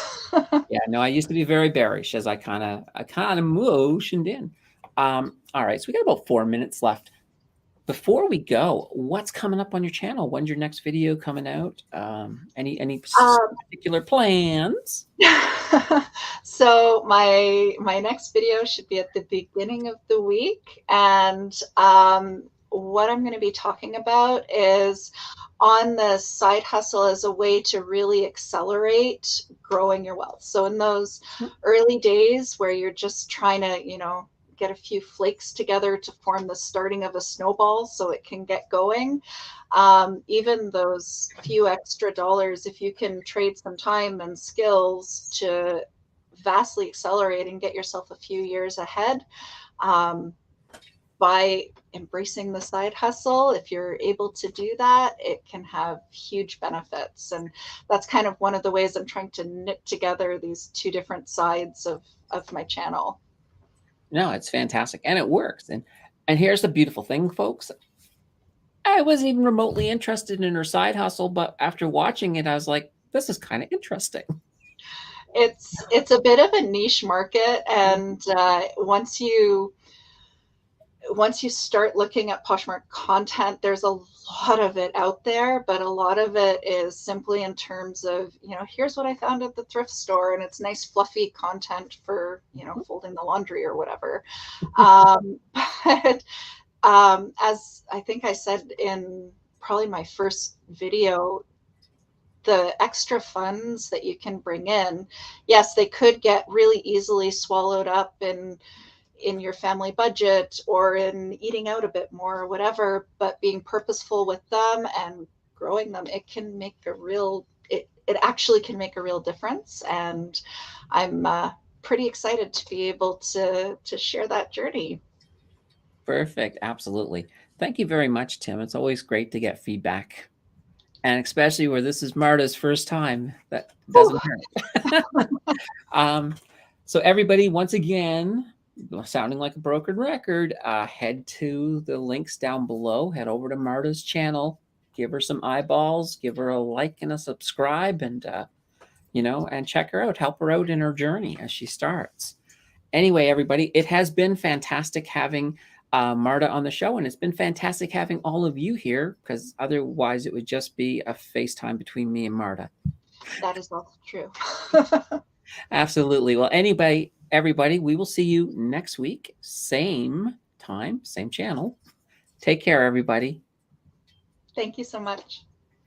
Yeah, no, I used to be very bearish as I kind of motioned in. All right, so we got about 4 minutes left. Before we go, what's coming up on your channel? When's your next video coming out? Any Um, particular plans? so my next video should be at the beginning of the week, and what I'm going to be talking about is on the side hustle as a way to really accelerate growing your wealth. So in those early days where you're just trying to, you know, get a few flakes together to form the starting of a snowball so it can get going, even those few extra dollars, if you can trade some time and skills to vastly accelerate and get yourself a few years ahead, um, by embracing the side hustle, if you're able to do that, it can have huge benefits. And that's kind of one of the ways I'm trying to knit together these two different sides of my channel. No, it's fantastic, and it works. And here's the beautiful thing, folks. I wasn't even remotely interested in her side hustle, but after watching it, I was like, this is kind of interesting. It's a bit of a niche market, and once you start looking at Poshmark content, there's a lot of it out there, but a lot of it is simply in terms of, you know, here's what I found at the thrift store, and it's nice fluffy content for, you know, folding the laundry or whatever. But as I think I said in probably my first video, the extra funds that you can bring in, yes, they could get really easily swallowed up in your family budget or in eating out a bit more or whatever, but being purposeful with them and growing them, it can make a real, it actually can make a real difference. And I'm pretty excited to be able to share that journey. Perfect. Absolutely. Thank you very much, Tim. It's always great to get feedback. And especially where this is Marta's first time. That doesn't hurt. So everybody, once again, sounding like a broken record, head to the links down below. Head over to Marta's channel. Give her some eyeballs. Give her a like and a subscribe. And, you know, and check her out. Help her out in her journey as she starts. Anyway, everybody, it has been fantastic having Marta on the show, and it's been fantastic having all of you here, because otherwise it would just be a FaceTime between me and Marta. That is also true. Absolutely. Well, everybody, we will see you next week. Same time, same channel. Take care, everybody. Thank you so much.